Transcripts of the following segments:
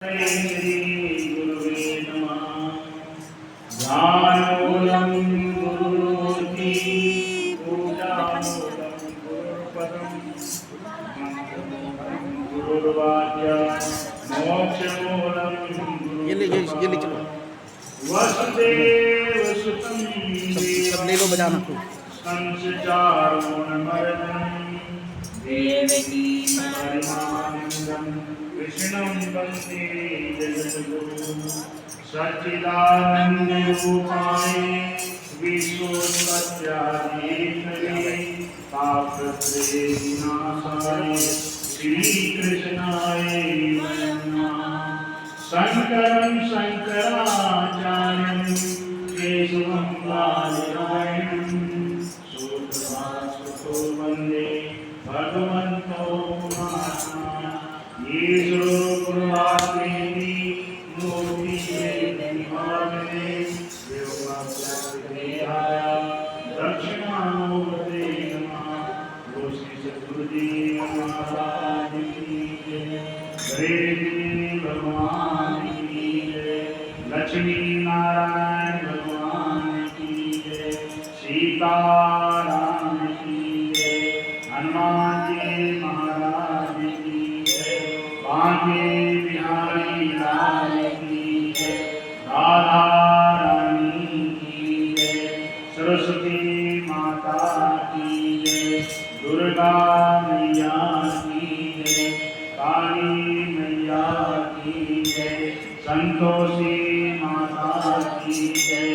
श्री गुरुवे नमः। ध्यानमूलं गुरुमूर्ति पूजामूलं गुरुपदं गुरुर्वाक्य मोक्षमूलं गुरुर्भव। वसुदेव सुतं देवं कंसचारूणमर्दनं देवकी परमानन्दं कृष्णं वन्दे जगद्गुरुं। सच्चिदानन्दरूपाय विश्वोत्पत्त्यादिहेतवे तापत्रयविनाशाय श्रीकृष्णाय नमः। शङ्करं शङ्कराचार्यं केशवं बादरायणं सूत्रभाष्यतो वन्दे भगवन्तो ईश्वरो गुरुवाक्येति मूर्तिभेदविभागिने योगाभ्यासदेहाय दक्षिणामूर्ते नमः। श्री सद्गुरुदेव महाराज की जय। हरे भगवान की जय। लक्ष्मी नारायण भगवान की जय। सीताराम की जय। हनुमान जी महाराज की जय। बांके बिहारी लाल की जय। राधा रानी की जय। सरस्वती माता की जय। दुर्गा मैया की जय। काली मैया की जय। संतोषी माता की जय।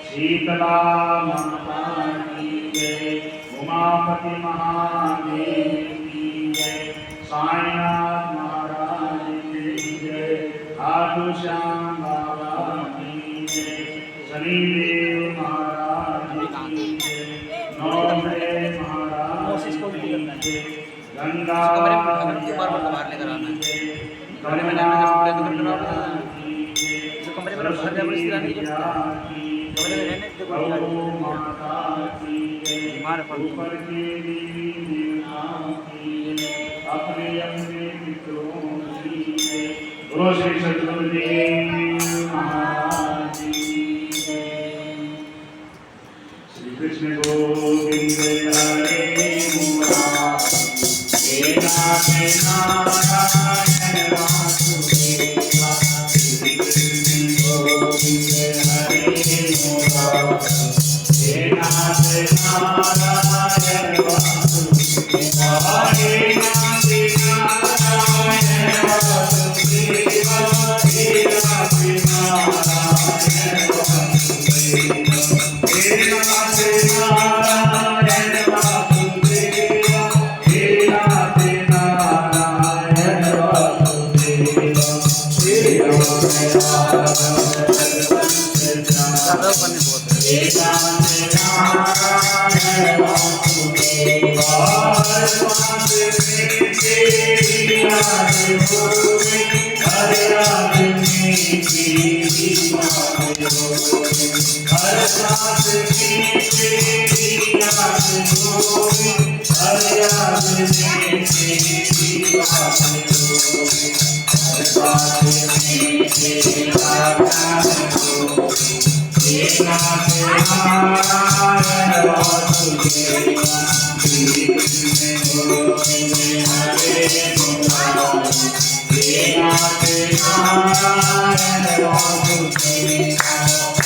शीतला माता की जय। उमापति महादेव की जय। साईनाथ महाराज की जय। खाटू श्याम बाबा की जय। शनिदेव महाराज की जय। नौदेव महाराज की जय। गंगा श्री सद्गुरुदेव महाराज की जय। श्री कृष्ण गोविंद हरे मुरारी हे नाथ नारायण वासुदेवा। श्री कृष्ण गोविंद हरे मुरारी हे नाथ नारायण वासुदेवा। हे नाथ नारायण वासुदेवा। हे नाथ नारायण वासुदेवा। हे नाथ नारायण वासुदेवा। हे नाथ नारायण वासुदेवा। श्री राम हे नाथ नारायण वासुदेवा। हरे राम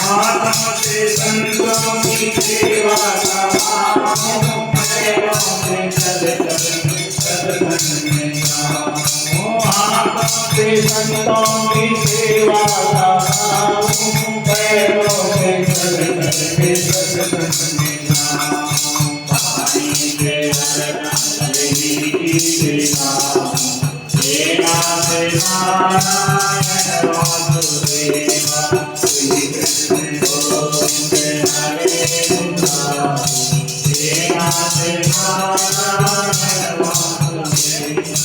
माता से संतों की सेवा पैरों से चल चल सत्संग में जाऊं। माता से संतों की सेवा पैरों से चल चल के सत्संग में जाऊं। पानी के हरदी की सेवा हे नाथ नारायण वासुदेवा। श्री कृष्ण गोविंद हरे मुरारी हे नाथ नारायण वासुदेवा।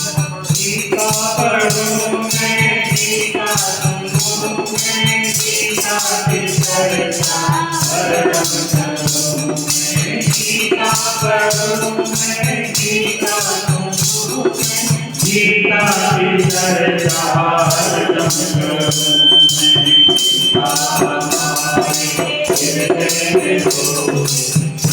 गीता पढ़ूं मैं गीता सुनूं मैं गीता की चर्चा हरदम करूं मैं। गीता पढ़ूं मैं गीता सुनूं मैं गीता की चर्चा हरदम करूं मैं हृदय को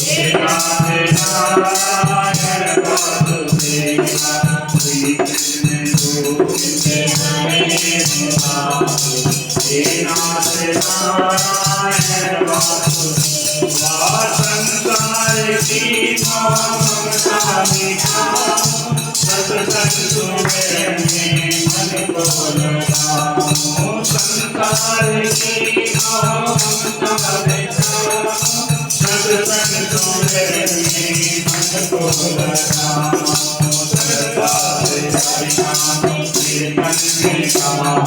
हे नाथ नारायण वासुदेवा श्री कृष्ण गोविंद हरे राम हे नाथ नारायण वासुदेवा संसार की ममता मिटाओ सत्संग सुमेर में मन को लगाओ संसार की ममता मिटाओ सत्संग सुमेर में मन को लगाओ सरदार हरि नाम कीर्तन में गाओ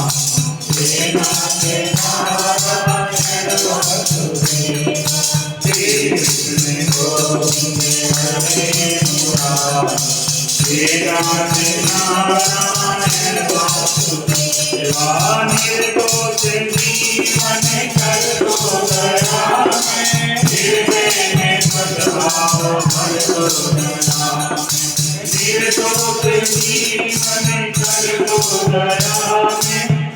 हे नाथ नारायण वासुदेवा श्री कृष्ण गोविंद हरे राम हे नाथ नारायण वासुदेवा निर्दोष जीवन कर दो दया हृदय में सद्भाव भर दो दया निर्दोष जीवन कर दो दया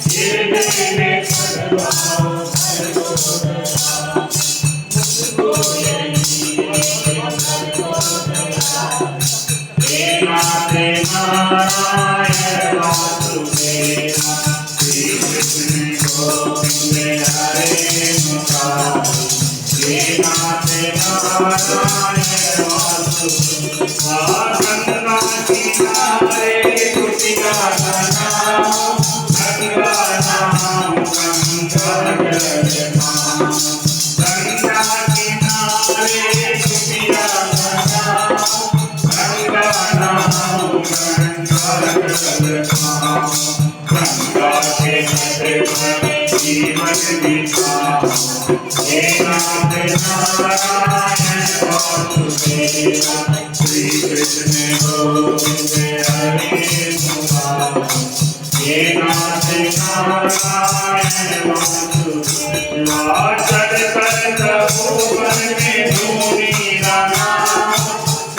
हृदय में सद्भाव भर दो दया मुझको हे नाथ नारायण वासुदेवा श्री कृष्ण गोविंद हरे मुरारी हे नाथ नारायण वासुदेवा गंगा किनारे कुटिया बनाओ गंगा नाम गंगा जल गंगा किनारे कुटिया बनाओ गंगा नाम गंगा जल गंगा के तट पर जीवन बिताओ हे नाथ नारायण वासुदेवा श्री कृष्ण गोविंद हरे मुरारी हे नाथ नारायण वासुदेवा चढ़ कर तपोवन में धूरी लगाओ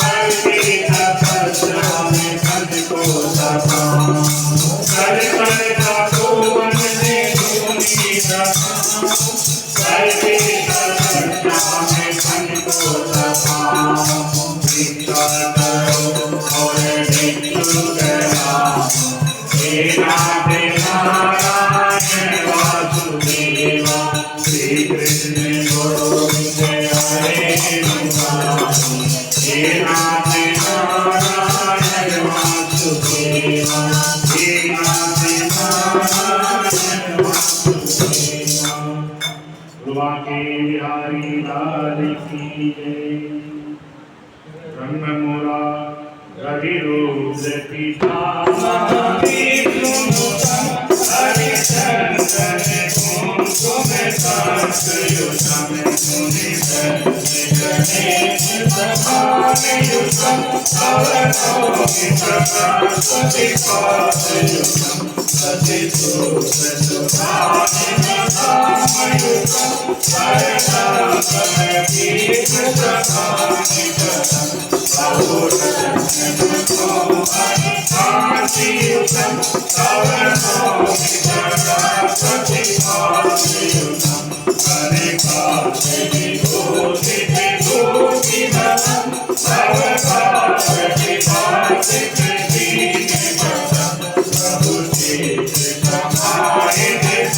करके तपस्या में पद को लगाओ चढ़ कर तपोवन में धूरी लगाओ करके तपस्या में पद को लगाओ भिक्षा करो और भिक्षु कराओ हे नाथ नारायण वासुदेवा श्री कृष्ण गोविंद हरे मुरारी हे नाथ नारायण वासुदेवा हे नाथ नारायण वासुदेवा गुरुवा के बिहारी लाल की जय ब्रह्म मोरा रविरूप पिता हरिचंदन कुमकुम शास्त्रयुतम मुनिगणेश प्रभायुतम अवधौतप्रकाशतिपादयुतम सतितोषसुभानिमधामयुतम सरदापरदीर्घसभानिकरम् बहुरत्नयुतम सवर्णोमितरासतिपादयुतम अनेकाशविभूतिविभूतिधरम् सर्वकाशविभातिप्रदीनिकरम्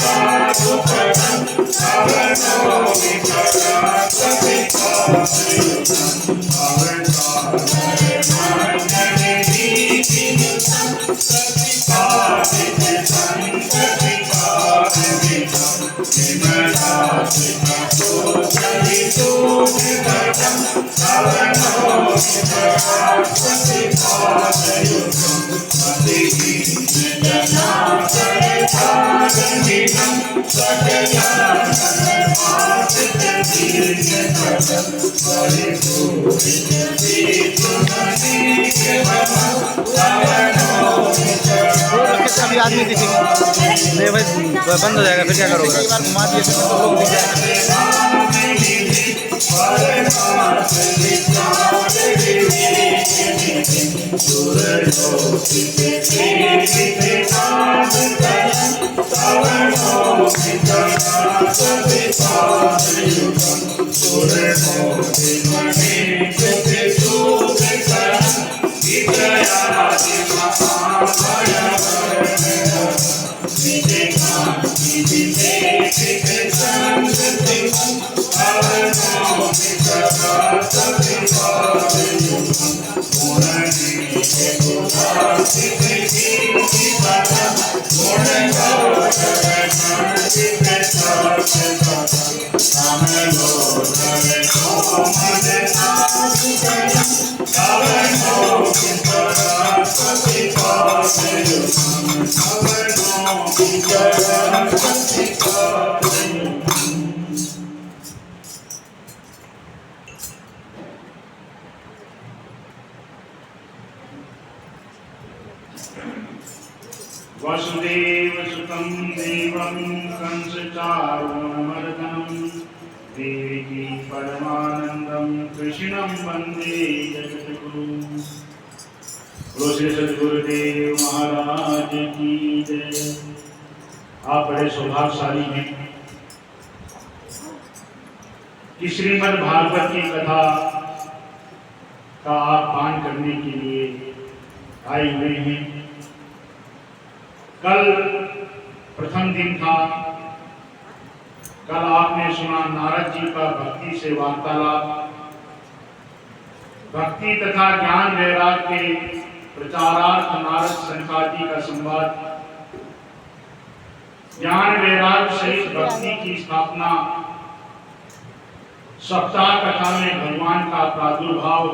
प्रभुचेतसमाहितसाधुकरम् सवर्णोमितरासतिपादयुतम् अवतारमण्डलदीपिनुतम् सतिपादितसंसतिपादितम् विमलासितकोचलितोदितम् सवर्णोमितरासतिपादयुतम् अतिदीनजनार्दनभागमिदम् सकलानन्दमासितदीर्घकरम् अभी आदमी दिखेंगे नहीं भाई बंद हो जाएगा फिर क्या करोगे कई बार घुमा दिए तो लोग दिख जाएंगे परमार्थ विचार विवेक निधि सुरलोक के नाद करण तवनों विचारात विपाद युगम सुरलोक मणिक सूत करण विजयादि महाभय वर्णन विजय कांति विवेक संगति तवनों विचारात विपाद युगम पूर्णी के गुणातीत कीर्ति परम गुण गौरव शांति प्रसाद समलो नर को मन नाथ करम तवनो विचारात विपाद युगम तवनो विचारात विपाद युगम। वसुदेव सुतं देवं कंसचारूणमर्दनं देवकी परमानंदं कृष्णं वंदे जगद्गुरुं। बोलो श्री सद्गुरुदेव महाराज की जय। आप बड़े सौभाग्यशाली हैं कि श्रीमद् भागवत की कथा का आप पान करने के लिए आए हुए हैं। कल प्रथम दिन था। कल आपने सुना नारद जी का भक्ति से वार्तालाप, भक्ति तथा ज्ञान वैराग के प्रचारार्थ नारद सनकादि का संवाद, ज्ञान वैराग सहित भक्ति की स्थापना, सप्ताह कथा में भगवान का प्रादुर्भाव,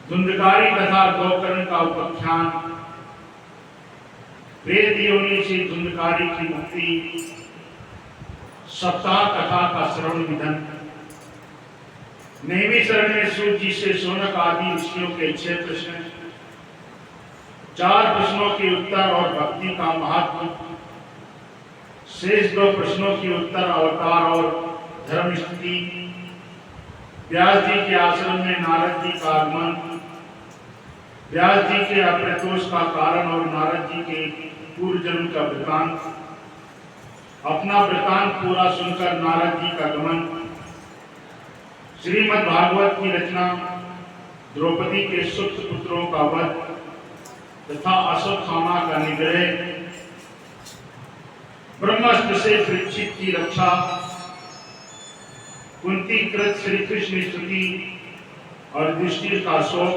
धुंधकारी तथा गोकर्ण का उपाख्यान, वेद योनि से धुंधकारी की मुक्ति, सप्ताह कथा का श्रवण विधन, नेमी शरण में सूर्य जी से सोनक आदि ऋषियों के 6 प्रश्न, 4 प्रश्नों के उत्तर और भक्ति का महत्व, शेष 2 प्रश्नों के उत्तर अवतार और धर्म स्थिति, व्यास जी के आश्रम में नारद जी का आगमन, व्यास जी के अप्रतोष का कारण और नारद जी के पूर्व जन्म का वृतांत, अपना वृतांत पूरा सुनकर नारद जी का गमन, श्रीमद् भागवत की रचना, द्रौपदी के सुत पुत्रों का वध तथा अश्वत्थामा का निग्रह, ब्रह्मास्त्र से परीक्षित की रक्षा, कुंती कृत श्री कृष्ण स्तुति और युधिष्ठिर का शोक,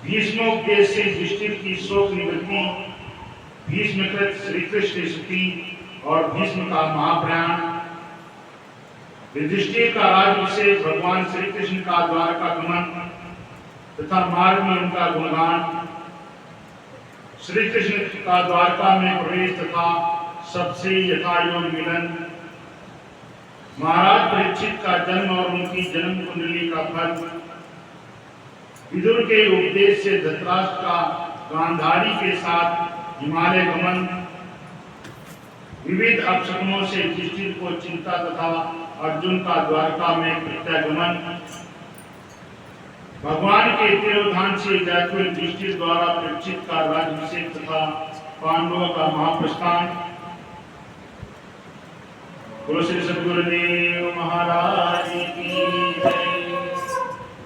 भीष्मोपदेश से युधिष्ठिर की शोक निवृत्ति, भीष्मकृत श्री कृष्ण स्तुति और भीष्म का महाप्रयाण, युधिष्ठिर का राज्याभिषेक, भगवान श्री कृष्ण का द्वारका गमन तथा मार्ग में उनका गुणगान, श्री कृष्ण का द्वारका में प्रवेश तथा सबसे यथायोग्य मिलन, महाराज परीक्षित का जन्म और उनकी जन्म कुंडली का फल, विदुर के उपदेश से धृतराष्ट्र का गांधारी के साथ हिमालय गमन, विविध अपशकुनों से युधिष्ठिर को चिंता तथा अर्जुन का द्वारका में प्रत्यागमन, भगवान के तिरोधान से व्याकुल युधिष्ठिर द्वारा परीक्षित का राज्याभिषेक तथा पांडवों का महाप्रस्थान। बोलो श्री सद्गुरुदेव महाराज की जय।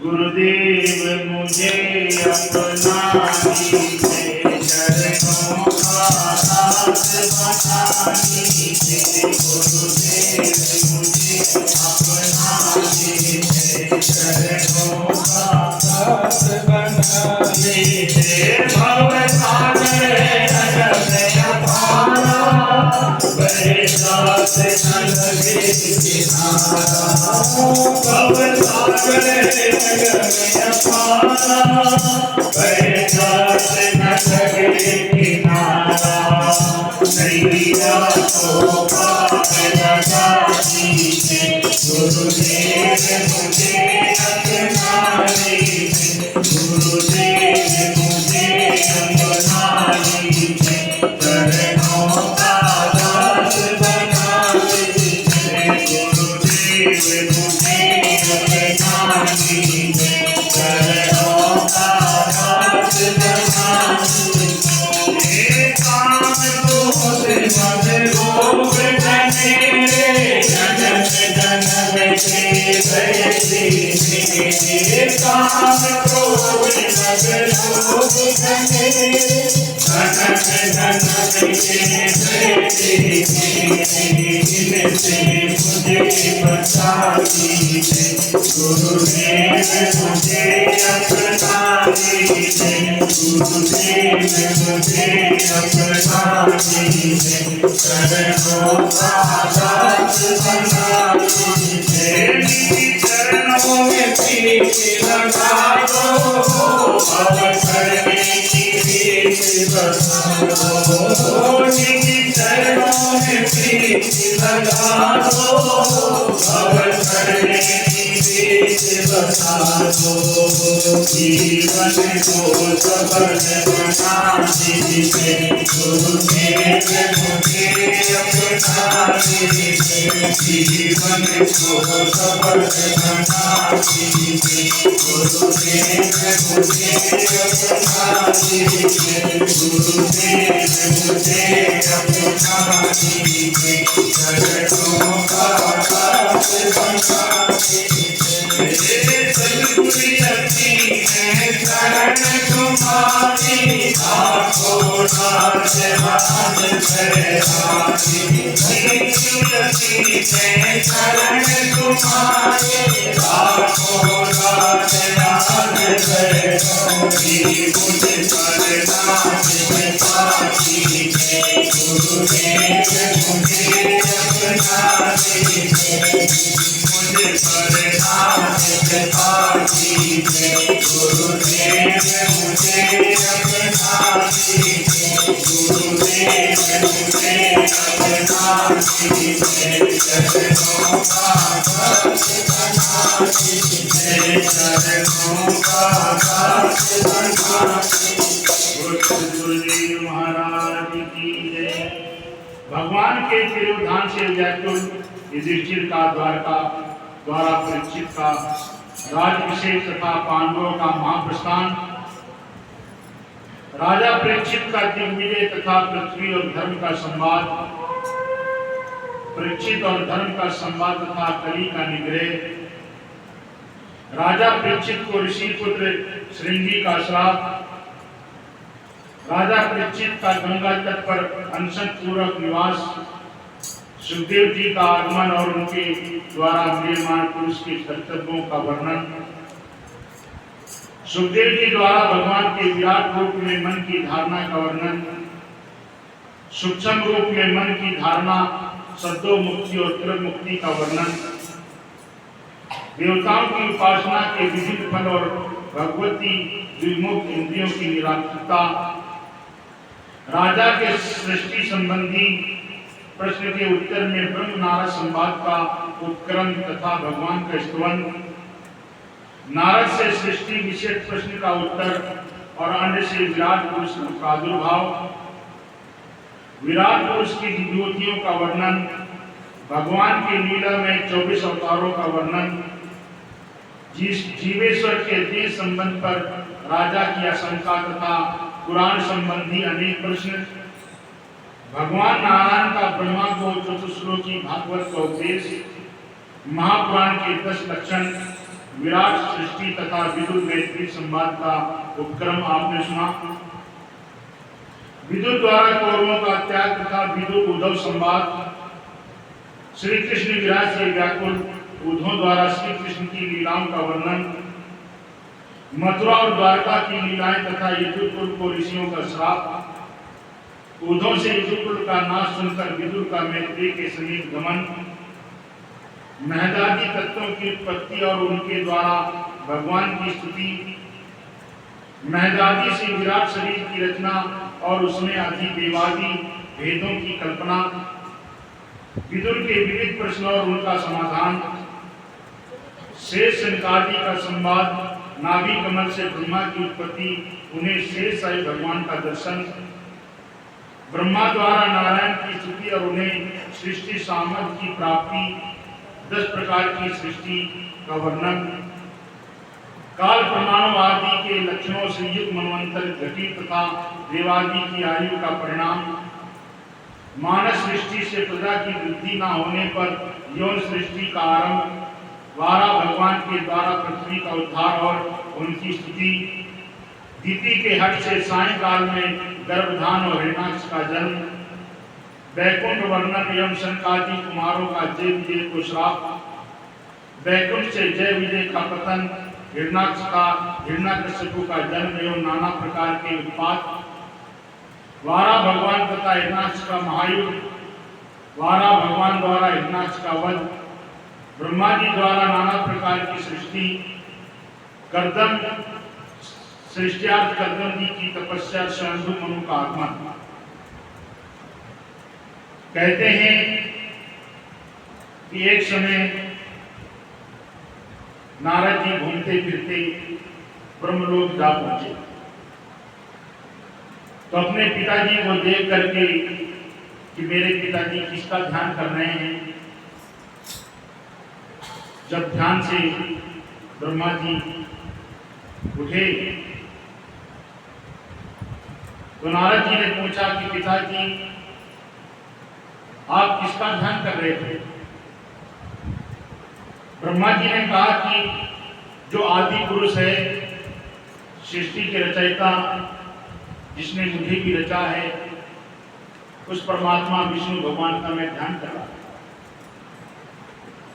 गुरुदेव मुझे अपना लीजिए, चरणों का दास बना लीजिए। गुरुदेव मुझे अपना लीजिए, चरणों का दास बना लीजिए। भव सागर जगत अपारा, बरसात न लगे किनारा। भव सागर जगत अपारा, बरसात न लगे किनारा। नैया तो पार लगा दीजिए, गुरुदेव मुझे अपना लीजिए। गुरुदेव मुझे अपना लीजिए, चरणों का दास बना लीजिए। गुरुदेव इनसे मुझे बचा दीजिए, गुरुदेव मुझे अपना दीजिए, गुरुदेव मुझे अपना दीजिए, चरणों का दास बना दीजिए, चरणों में प्रीत लगा दो, अवसर में प्रीत बसा दो, चरणों में प्रीत लगा दो, अवसर में प्रीत बसा दो, जीवन को सफल बना दीजिए, गुरुदेव मुझे अपना दीजिए, जीवन को सफल बना दीजिए, गुरुदेव मुझे अपना दीजिए, गुरुदेव मुझे अपना दीजिए, चरणों का दास बना दीजिए, सद्गुरुयति है शरण तुम्हारी, आँखों नाच हाथ धराई, सद्गुरुयति है शरण तुम्हारी, आँखों नाच हाथ धराई, मुझे पर नाच बता दीजिए, गुरुदेव मुझे अपना दीजिए, मुझे पर नाच बता दीजिए, गुरुदेव मुझे अपना दीजिए, गुरुदेव मुझे अपना दीजिए, चरणों का दास बना दीजिए, चरणों का दास बना दीजिए। गुरुदेव महाराज की जय। भगवान के तिरुधान से व्याकुल युधिष्ठिर का द्वारा परीक्षित का राजभिषेक तथा पांडवों का महाप्रस्थान, राजा परीक्षित का दिग्विजय तथा पृथ्वी और धर्म का संवाद, परीक्षित और धर्म का संवाद तथा कली का निग्रह, राजा परीक्षित को ऋषि पुत्र श्रृंगी का श्राप, राजा परीक्षित का गंगा तट पर अनशन पूर्वक निवास, सुखदेव जी का आगमन और उनके द्वारा म्रियमाण पुरुष के कर्तव्यों का वर्णन, सुखदेव जी द्वारा भगवान के विराट रूप में मन की धारणा का वर्णन, सूक्ष्म रूप में मन की धारणा, सद्दो मुक्ति और त्रिव मुक्ति का वर्णन, देवताओं की उपासना के विभिन्न फल और भगवती विमुक्त इंद्रियों की निराकृतता, राजा के सृष्टि संबंधी प्रश्न के उत्तर में ब्रह्म नारद संवाद का उपक्रम तथा भगवान का स्तवन, नारद से सृष्टि विशेष प्रश्न का उत्तर और अन्य से विराट पुरुष का प्रादुर्भाव, विराट पुरुष की विभूतियों का वर्णन, भगवान की लीला में 24 अवतारों का वर्णन, जीवेश्वर के देह संबंध पर राजा की आशंका तथा पुराण संबंधी अनेक प्रश्न, भगवान नारायण का ब्रह्मा को चतुश्लोकी भागवत का उपदेश, महापुराण के 10 लक्षण, विराट सृष्टि तथा विदुर मैत्री संवाद का उपक्रम आपने सुना। विदुर द्वारा कौरवों का त्याग तथा विदुर उद्धव संवाद, श्री कृष्ण विराट से व्याकुल उद्धव द्वारा श्री कृष्ण की लीलाओं का वर्णन, मथुरा और द्वारका की लीलाएं तथा यदुकुल को ऋषियों का श्राप, उद्धव से यदुकुल का नाश सुनकर विदुर का मैत्री के समीप गमन, महदादी तत्वों की उत्पत्ति और उनके द्वारा भगवान की स्तुति, महदादी से विराट शरीर की रचना और उसमें अधिदेवादी भेदों की कल्पना, विदुर के विविध प्रश्न और उनका समाधान, शेष सनकादि का संवाद, नाभि कमल से ब्रह्मा की उत्पत्ति, उन्हें शेष साई भगवान का दर्शन, ब्रह्मा द्वारा नारायण की स्तुति और उन्हें सृष्टि सामर्थ की प्राप्ति, 10 प्रकार की सृष्टि का वर्णन, काल प्रमाणों आदि के लक्षणों से युक्त मनवंतर घटित तथा देवादि की आयु का परिणाम, मानस सृष्टि से प्रजा की वृद्धि न होने पर यौन सृष्टि का आरंभ, वारा भगवान के द्वारा पृथ्वी का उद्धार और उनकी स्तुति, दीति के हट से सायंकाल में गर्भधान और हिरणाक्ष का जन्म, वैकुंठ वर्णन एवं शनकादि कुमारों का जय विजय को श्राप, वैकुंठ से जय विजय का पतन, हिरण्यकशिपु का जन्म एवं नाना प्रकार के उत्पात, वारा भगवान तथा हिरणाक्ष का महायुद्ध, वारा भगवान द्वारा हिरणाक्ष का वध, ब्रह्मा जी द्वारा नाना प्रकार की सृष्टि, कर्दम सृष्टियार्थ कर्दम जी की तपस्या, स्वयंभू मनु का आगमन। कहते हैं कि एक समय नारद जी घूमते फिरते ब्रह्मलोक जा पहुंचे, तो अपने पिताजी को देख करके कि मेरे पिताजी किसका ध्यान कर रहे हैं, जब ध्यान से ब्रह्मा जी उठे तो नारद जी ने पूछा कि पिताजी आप किसका ध्यान कर रहे थे? ब्रह्मा जी ने कहा कि जो आदि पुरुष है, सृष्टि के रचयिता, जिसने मुझे भी रचा है, उस परमात्मा विष्णु भगवान का मैं ध्यान कर रहा हूं।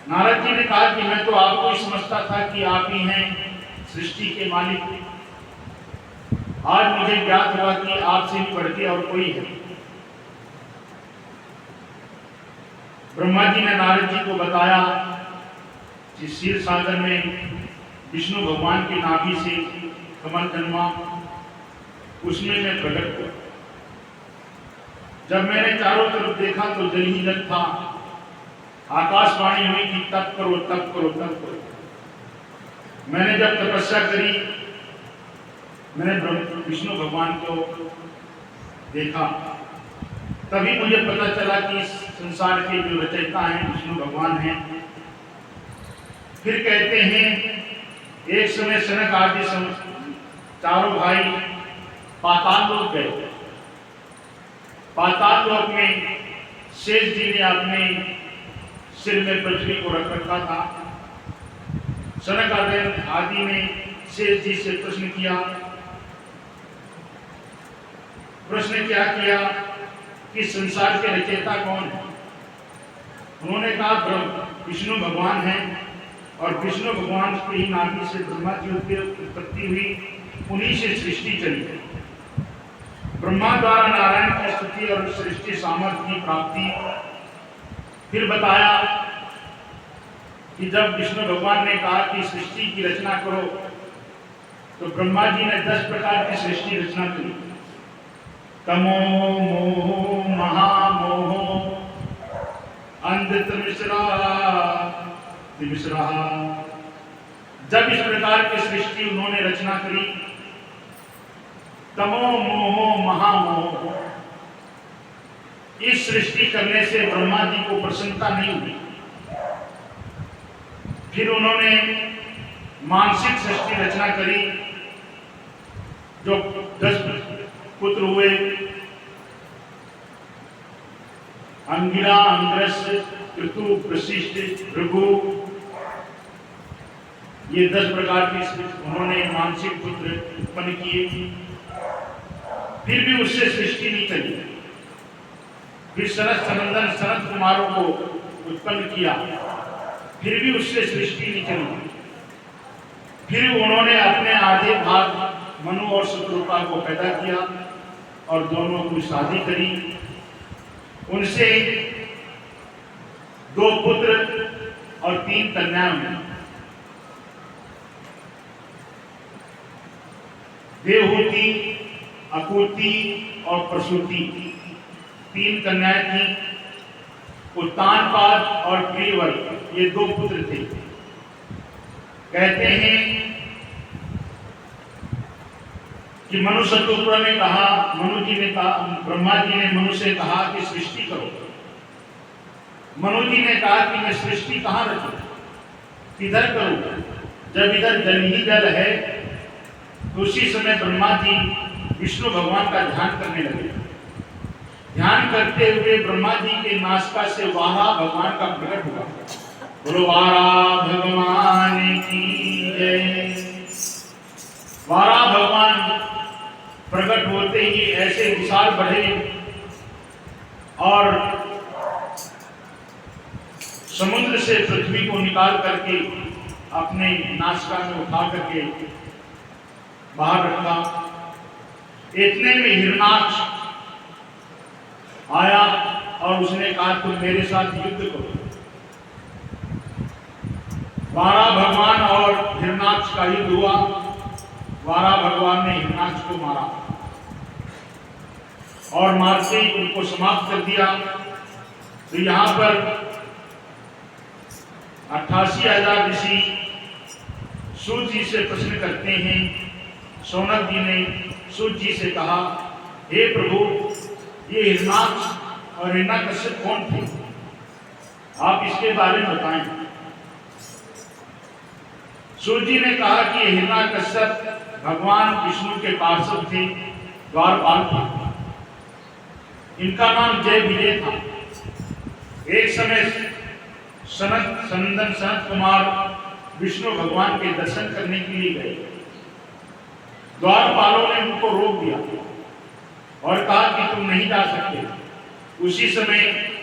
नारद जी ने कहा कि मैं तो आपको ही समझता था कि आप ही हैं सृष्टि के मालिक, आज मुझे ज्ञात हुआ कि आपसे भी बढ़ के और कोई है। ब्रह्मा जी ने नारद जी को बताया कि क्षीर सागर में विष्णु भगवान के नाभि से कमल जन्मा, उसमें मैं प्रकट हुआ। जब मैंने चारों तरफ देखा तो जल ही जल था, आकाशवाणी हुई कि तप करो तप करो तप करो। मैंने जब तपस्या करी, मैंने विष्णु भगवान को देखा, तभी मुझे पता चला कि इस संसार के जो रचयिता हैं विष्णु भगवान हैं। फिर कहते हैं एक समय सनक आदि चारों भाई पाताल लोक गए। पाताल लोक में शेष जी ने अपने सिर में पृथ्वी को रख रखा था। सनक आदि ने शेष जी से प्रश्न किया। प्रश्न क्या किया कि संसार के रचयिता कौन है? उन्होंने कहा ब्रह्म विष्णु भगवान हैं, और विष्णु भगवान के ही नाभि से ब्रह्मा जी की उत्पत्ति हुई, उन्हीं से सृष्टि चली। ब्रह्मा द्वारा नारायण की स्तुति और सृष्टि सामर्थ्य की प्राप्ति। फिर बताया कि जब विष्णु भगवान ने कहा कि सृष्टि की रचना करो, तो ब्रह्मा जी ने 10 प्रकार की सृष्टि रचना की। तमो मोह महामोह अंधतमिश्रा तिमिश्रा। जब इस प्रकार की सृष्टि उन्होंने रचना करी, तमो मोह महामोह, इस सृष्टि करने से ब्रह्मा जी को प्रसन्नता नहीं हुई। फिर उन्होंने मानसिक सृष्टि रचना करी, जो 10 पुत्र हुए, अंगिरा, अंग्रस, ऋतु, वशिष्ठ, भृगु। ये 10 प्रकार की उन्होंने मानसिक पुत्र उत्पन्न किए। फिर भी उससे सृष्टि नहीं चली। फिर सनत सनंदन सनत कुमारों को उत्पन्न किया, फिर भी उससे सृष्टि नहीं चली। फिर उन्होंने अपने आधे भाग मनु और शत्रुपा को पैदा किया और दोनों की शादी करी। उनसे 2 पुत्र और 3 कन्याएं हुई। देवहूति, अपूर्ति और प्रसूति 3 कन्याएं थी। उत्तानपाद और प्रियवर ये 2 पुत्र थे। कहते हैं कि मनु शत्रुपा ने कहा, मनु जी ने कहा, ब्रह्मा जी ने मनु से कहा कि सृष्टि करो। मनु जी ने कहा कि मैं सृष्टि कहाँ रखूं, किधर करूं? जब इधर जल ही जल है। तो उसी समय ब्रह्मा जी विष्णु भगवान का ध्यान करने लगे। ध्यान करते हुए ब्रह्मा जी के नासिका से वारा भगवान का प्रकट हुआ। बोलो वारा भगवान की जय। वारा भगवान प्रकट होते ही ऐसे विशाल बढ़े और समुद्र से पृथ्वी को निकाल करके अपने नासिका में उठा करके बाहर रखा। इतने में हिरणाक्ष आया और उसने कहा तुम मेरे साथ युद्ध करो। 12 भगवान और हिरणाक्ष का युद्ध हुआ। 12 भगवान ने हिरणाक्ष को मारा और मारते ही उनको समाप्त कर दिया। तो यहाँ पर 88,000 ऋषि सूत जी से प्रश्न करते हैं। शौनक जी ने सूत जी से कहा, हे प्रभु, ये हिरणाक्ष और हिरण्यकश्यप कौन थे? आप इसके बारे में बताएं। सूत जी ने कहा कि हिरण्यकश्यप भगवान विष्णु के पार्षद थे, द्वारपाल थे। इनका नाम जय विजय था। एक समय सनंदन कुमार विष्णु भगवान के दर्शन करने के लिए गए। द्वारपालों ने उनको रोक दिया और कहा कि तुम नहीं जा सकते। उसी समय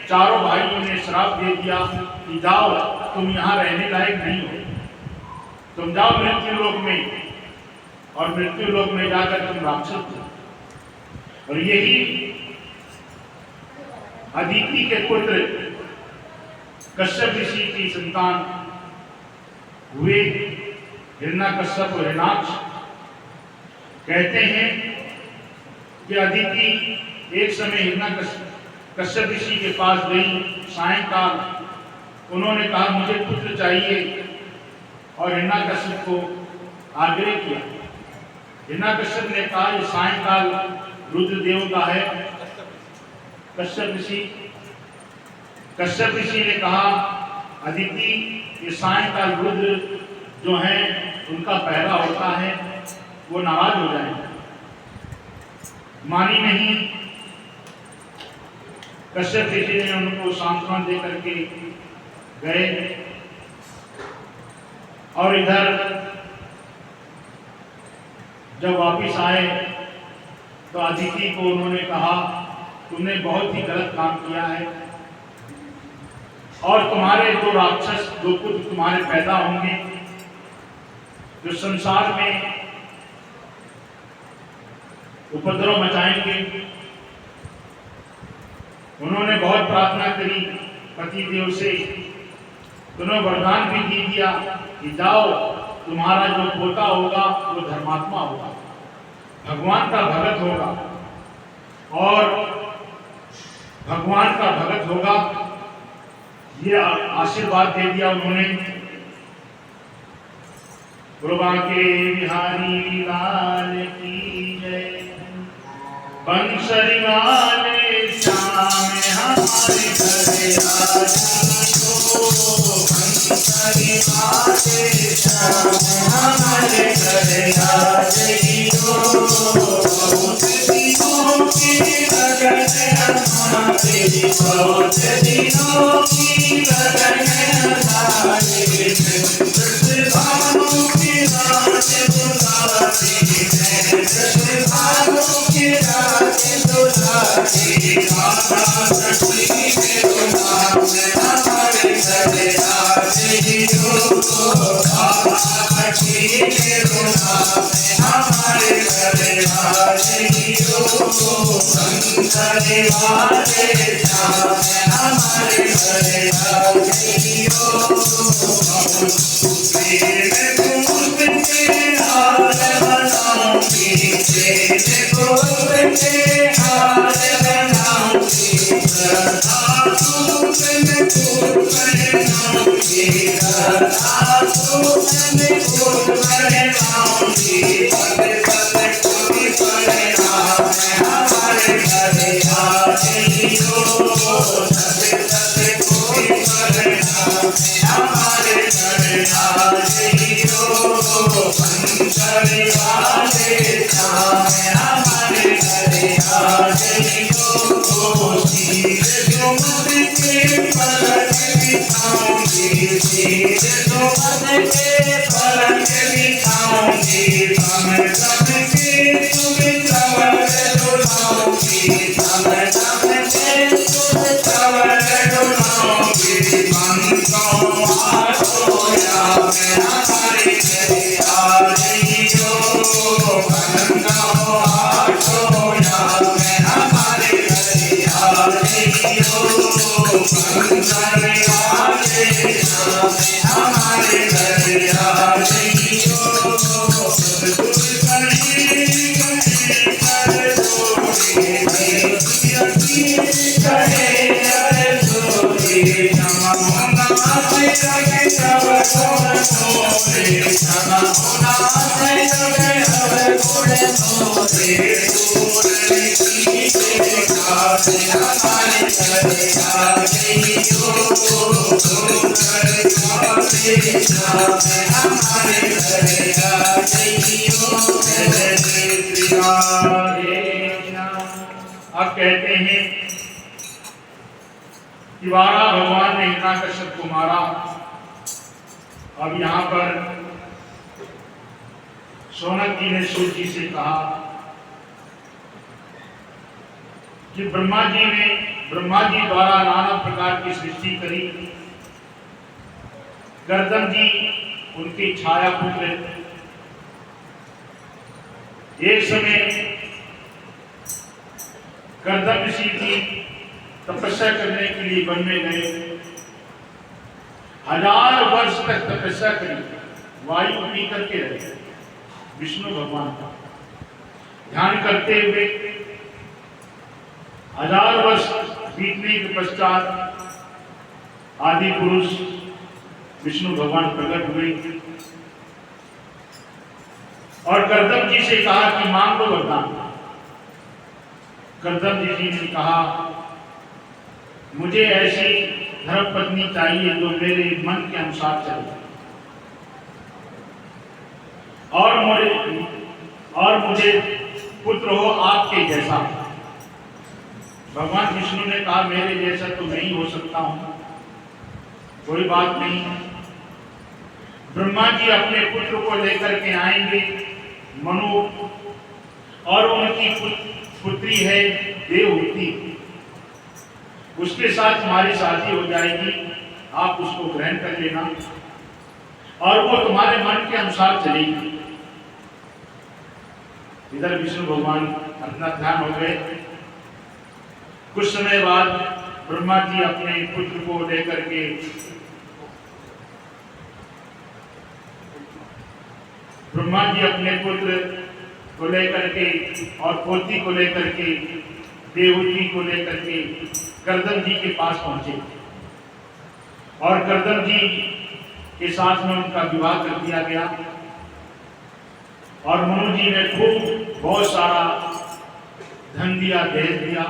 चारों भाइयों ने श्राप दे दिया कि जाओ, तुम यहाँ रहने लायक नहीं हो, तुम जाओ मृत्यु लोक में, और मृत्यु लोक में जाकर तुम राक्षस हो। और यही अदिति के पुत्र कश्यप ऋषि की संतान हुए हिरण्यकश्यप और हिरणाक्ष। कहते हैं कि अदिति एक समय हिरण्यकश्यप ऋषि के पास गई। सायंकाल उन्होंने कहा मुझे पुत्र चाहिए और हिरण्यकश्यप को आग्रह किया। हिरण्यकश्यप ने कहा ये सायंकाल रुद्रदेव का है। कश्यप ऋषि ने कहा अदिति, ये सायंकाल रुद्र जो है उनका पहरा होता है, वो नाराज हो जाएंगे। मानी नहीं। कश्यप ऋषि ने उनको सांत्वना दे करके गए। और इधर जब वापिस आए तो अदिति को उन्होंने कहा तुमने बहुत ही गलत काम किया है और तुम्हारे दो राक्षस, दो पुत्र तुम्हारे पैदा होंगे जो संसार में उपद्रव मचाएंगे। उन्होंने बहुत प्रार्थना करी पति देव से, उन्होंने वरदान भी दे दिया कि जाओ, तुम्हारा जो पोता होगा वो धर्मात्मा होगा, भगवान का भगत होगा और भगवान का भगत होगा। ये आशीर्वाद दे दिया उन्होंने। प्रभा के बिहारी लाल की जय। बंसरी वाले श्याम हमारे घरे आ जाइयो, बंसरी वाले श्याम हमारे घरे आ जाइयो। बहुत दिनों की लगन हमारे, बहुत दिनों की लगन हमारे, भानु की रात बुलाती है, भानु की रात बुलाती, राधा लक्ष्मी के नाम हमारे घरे आ जाइयो, राधा लक्ष्मी के नाम हमारे घरे आ जाइयो। बंसरी वाले श्याम हमारे घरे आ जाइयो। हार बनाऊंगी, गोद के हार बनाऊंगी, सूतन फूल बनाऊंगी, सूतन फूल बनाऊंगी। पद पद कोई परिणाम हमारे घरे आ जाइयो, पद पद कोई परिणाम हमारे घरे आ जाइयो। बंसरी वाले श्याम हमारे घरे आ जाइयो। शीर सुमन के पलक दिखाऊंगी, शीर सुमन के पलक दिखाऊंगी। हम सबके सुमित्रवन अब कहते हैं कि वारा भगवान ने हिरण्यकश्यप को मारा। अब यहाँ पर शौनक जी ने सूर्य जी से कहा कि ब्रह्मा जी द्वारा नाना प्रकार की सृष्टि करी। गर्दन जी उनकी छाया पुत्र। एक समय गर्दन ऋषि की तपस्या करने के लिए वन में गए। 1000 वर्ष तक तपस्या करी, वायु पी करके रहे। विष्णु भगवान का ध्यान करते हुए 1000 वर्ष बीतने के पश्चात आदि पुरुष विष्णु भगवान प्रकट हुए और कर्दम जी से कहा कि मांग लो वरदान। कर्दम जी ने कहा मुझे ऐसी धर्म पत्नी चाहिए जो मेरे मन के अनुसार चले और मुझे पुत्र हो आपके जैसा। भगवान विष्णु ने कहा मेरे जैसा तो नहीं हो सकता हूं, कोई बात नहीं। ब्रह्मा जी अपने पुत्र को लेकर के आएंगे मनु, और उनकी पुत्री है देवहूति, उसके साथ तुम्हारी शादी हो जाएगी। आप उसको ग्रहण कर लेना और वो तुम्हारे मन के अनुसार चलेगी। इधर विष्णु भगवान अपना ध्यान हो गए। कुछ समय बाद ब्रह्मा जी अपने पुत्र को लेकर के और पोती को लेकर के देवहूति को लेकर के कर्दम जी के पास पहुंचे और कर्दम जी के साथ में उनका विवाह कर दिया गया। और मनु जी ने खूब बहुत सारा धन दिया, दहेज दिया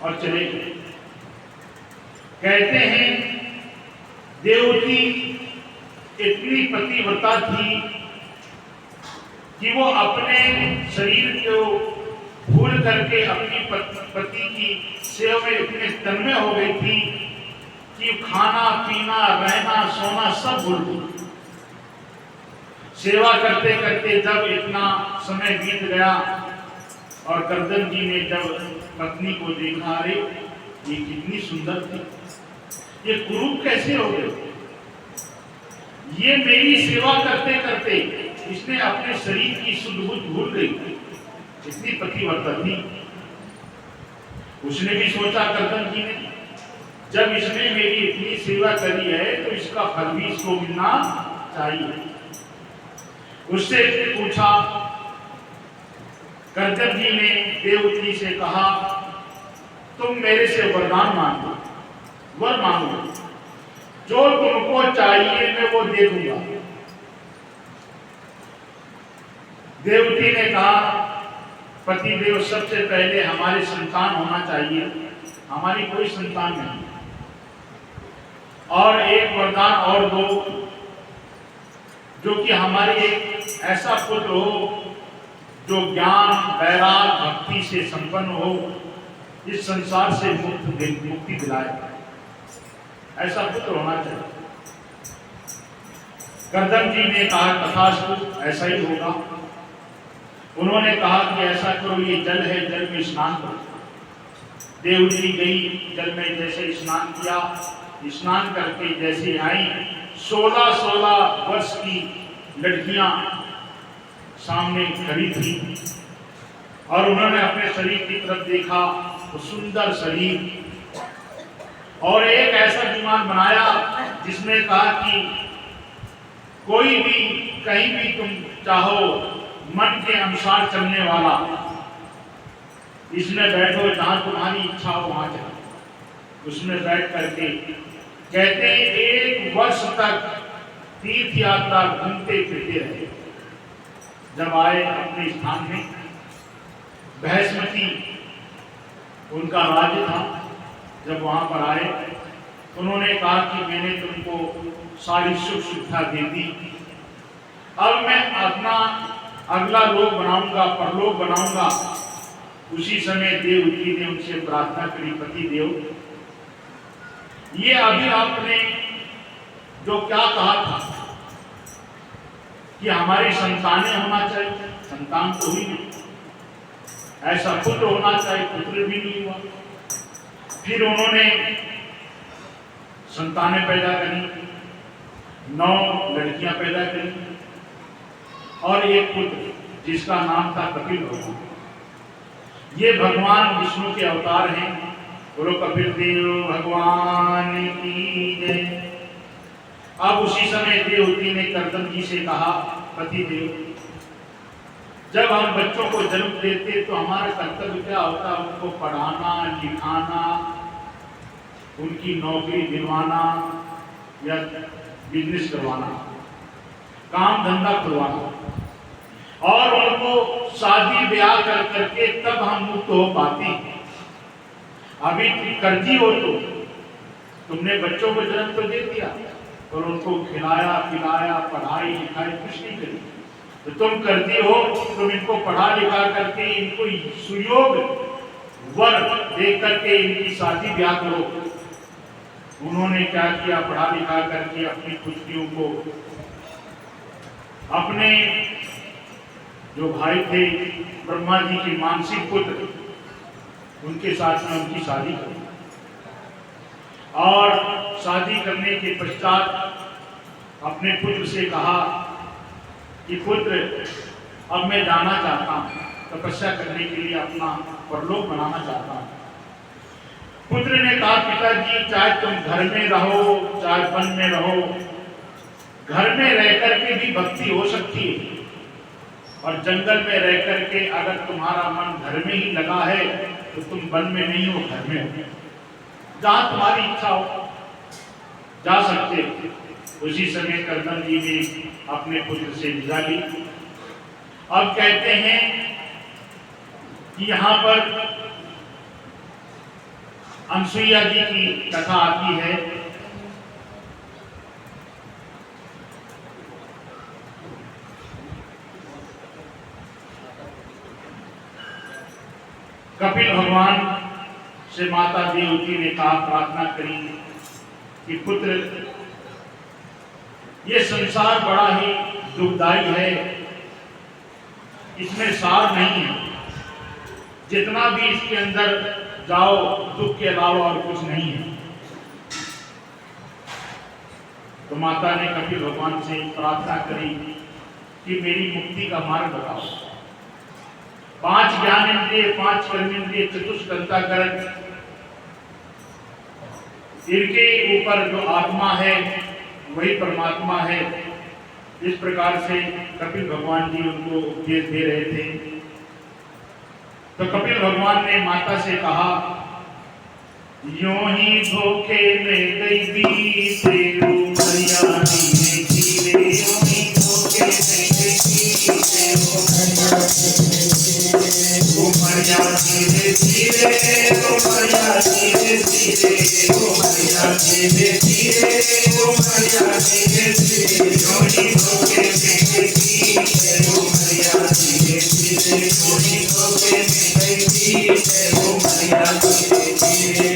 और चले गए। कहते हैं देवहूति इतनी पतिव्रता थी कि वो अपने शरीर को भूल करके अपनी पति की सेवा में इतने तन्मय हो गई थी कि खाना पीना रहना सोना सब भूल गई। सेवा करते करते जब इतना समय बीत गया और कर्दम जी ने जब पत्नी को देखा, अरे ये कितनी सुंदर थी, ये कुरूप कैसे हो गए, ये मेरी सेवा करते करते इसने अपने शरीर की शुद्ध बुद्ध भूल गई, इतनी पतिव्रता थी। उसने भी सोचा कर्दम जी ने, जब इसने मेरी इतनी सेवा करी है तो इसका फल भी इसको मिलना चाहिए। उससे पूछा, कर्दम जी ने देवहूति से कहा तुम मेरे से वरदान मांगो, वर मांगो, जो तुमको चाहिए मैं वो दे दूंगा। देवहूति ने कहा पति देव सबसे पहले हमारे संतान होना चाहिए, हमारी कोई संतान नहीं, और एक वरदान और दो, जो कि हमारे एक ऐसा पुत्र हो जो ज्ञान वैराग भक्ति से संपन्न हो, इस संसार से मुक्ति दिलाए, ऐसा पुत्र होना चाहिए। कर्दम जी ने कहा तथास्तु, ऐसा ही होगा। उन्होंने कहा कि ऐसा करो, ये जल है, जल में स्नान करो। देवहूति गई, जल में जैसे स्नान किया, स्नान करके जैसे आई, 16 वर्ष की लड़कियां सामने खड़ी थी और उन्होंने अपने शरीर की तरफ देखा, तो सुंदर शरीर, और एक ऐसा विमान बनाया जिसमें कहा कि कोई भी कहीं भी तुम चाहो मन के अनुसार चलने वाला, इसमें बैठो, जहां तुम्हारी इच्छा हो वहां चलो। उसमें बैठ करके कहते 1 वर्ष तक तीर्थ यात्रा घूमते फिरते रहे। जब आए अपने स्थान में, बृहस्पति उनका राज्य था, जब वहां पर आए उन्होंने कहा कि मैंने तुमको सारी सुख सुविधा दे दी, अब मैं अपना अगला लोक बनाऊंगा, परलोक बनाऊंगा। उसी समय देवकी ने उनसे प्रार्थना करी, पति देव, ये अभी आपने जो क्या कहा था कि हमारी संतानें होना चाहिए, संतान तो हुई नहीं, ऐसा पुत्र होना चाहिए, पुत्र भी नहीं हुआ। फिर उन्होंने संतानें पैदा करी, 9 लड़कियां पैदा करी और एक पुत्र जिसका नाम था कपिल भगवान। ये भगवान विष्णु के अवतार हैं। बोलो कपिल देव भगवान की जय। अब उसी समय देवती ने कर्दम जी से कहा, पति देव, जब हम बच्चों को जन्म देते तो हमारा कर्तव्य क्या होता, उनको पढ़ाना, लिखाना, उनकी नौकरी दिलवाना या बिजनेस करवाना, काम धंधा खुलवाना और उनको शादी ब्याह कर करके तब हम मुक्त हो पाते हैं। अभी कर्जी हो तो तुमने बच्चों को जन्म तो दे दिया और उनको खिलाया पिलाया, पढ़ाई लिखाई कुछ नहीं करी, तो तुम कर्जी हो, तुम इनको पढ़ा लिखा करके इनको सुयोग वर दे करके इनकी शादी ब्याह करो। उन्होंने क्या किया, पढ़ा लिखा करके अपनी पुत्रियों को अपने जो भाई थे ब्रह्मा जी के मानसिक पुत्र, उनके साथ में उनकी शादी की और शादी करने के पश्चात अपने पुत्र से कहा कि पुत्र, अब मैं जाना चाहता हूँ, तपस्या करने के लिए अपना परलोक बनाना चाहता हूँ। पुत्र ने कहा, पिताजी, चाहे तुम घर में रहो चाहे वन में रहो, घर में रह करके भी भक्ति हो सकती है और जंगल में रह करके अगर तुम्हारा मन घर में ही लगा है तो तुम वन में नहीं हो, घर में हो। जहां तुम्हारी इच्छा हो जा सकते हो। उसी समय कर्दम जी ने अपने पुत्र से विदा ली। अब कहते हैं कि यहाँ पर अनसुईया जी की कथा आती है। कपिल भगवान से माता देवकी ने कहा, प्रार्थना करी कि पुत्र, ये संसार बड़ा ही दुखदायी है, इसमें सार नहीं है, जितना भी इसके अंदर जाओ दुख के अलावा और कुछ नहीं है। तो माता ने कपिल भगवान से प्रार्थना करी कि मेरी मुक्ति का मार्ग बताओ। 5 ज्ञान इंद्रिय, 5 कर्म इंद्रिय, चतुष्ट अंतःकरण, इनके ऊपर जो आत्मा है वही परमात्मा है। इस प्रकार से कपिल भगवान जी उनको उपदेश दे रहे थे। तो कपिल भगवान ने माता से कहा, यों ही धोखे में गई बीते मर्यादी में जीवे, यों ही धोखे में गई बीते मर्यादी में जीवे, मर्यादी में जीवे, मर्यादी में जीवे, मर्यादी में जीवे, यों ही धोखे में गई बीते मर्यादी में जीवे, यों ही धोखे में गई बीते मर्यादी में जीवे।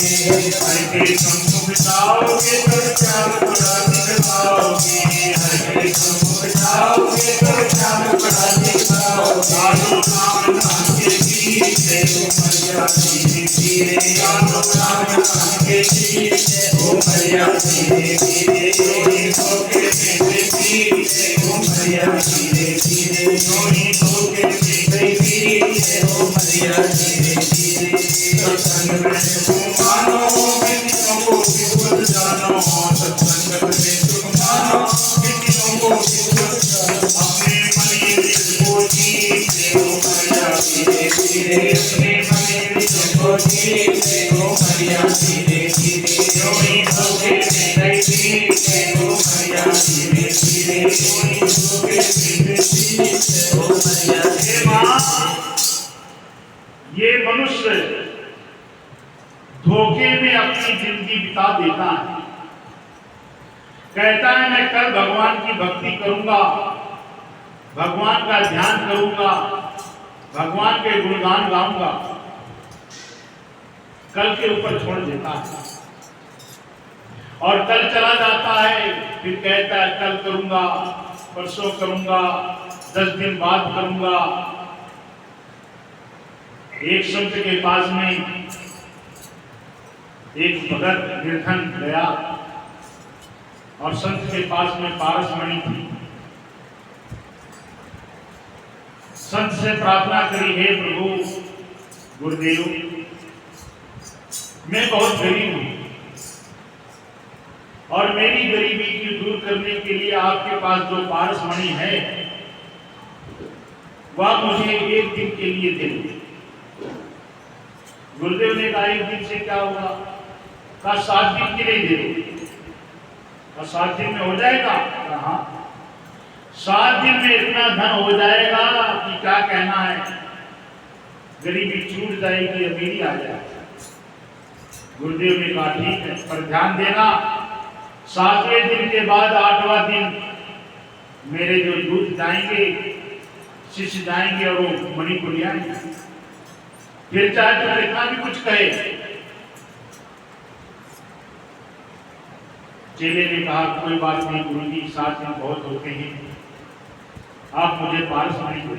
हर के सम्मुख जाओगे तो चार बड़ा दिखाओगे, हर के सम्मुख जाओगे तो चार बड़ा दिखाओगे। साधु नाम नाम के पीछे मर्यादी में जीवे, साधु नाम नाम के पीछे मर्यादी में जीवे, यों धोखे में पीछे मर्यादी में जीवे, यों धोखे में पीछे मर्यादी में जीवे। सत्संग में सुख मानो, विधियों को विद्वत जानो, सत्संग में सुख मानो, विधियों को विद्वत जानो। अपने मन दिल को जीते हो मर्यादी में जीवे, अपने मन दिल को जीते हो मर्यादी में जीवे, यों धोखे में जीते हो मर्यादी में जीवे। धोखे में अपनी जिंदगी बिता देता है। कहता है मैं कल भगवान की भक्ति करूंगा, भगवान का ध्यान करूंगा, भगवान के गुणगान गाऊंगा, कल के ऊपर छोड़ देता है और कल चला जाता है। फिर कहता है कल करूंगा, परसों करूंगा, 10 दिन बाद करूंगा। एक संत के पास में एक भगत निर्धन गया और संत के पास में पारसमणि थी। संत से प्रार्थना करी, हे प्रभु गुरुदेव, मैं बहुत गरीब हूं और मेरी गरीबी की दूर करने के लिए आपके पास जो पारसमणि है वह मुझे एक दिन के लिए दे दो। गुरुदेव ने कहा एक दिन से क्या होगा? कहा 7 दिन के लिए दे दो। और 7 दिन में हो जाएगा? हाँ, 7 दिन में इतना धन हो जाएगा कि क्या कहना है, गरीबी छूट जाएगी, अमीरी आ जाएगी। गुरुदेव ने कहा ठीक है, पर ध्यान देना 7वें दिन के बाद 8वां दिन मेरे जो दूत जाएंगे, शिष्य जाएंगे और वो मणि को ले आएंगे। फिर चाहे तो कितना भी कुछ कहे। चेले ने कहा कोई बात नहीं गुरुजी, 7 दिन बहुत होते हैं, आप मुझे पारसमणि दो।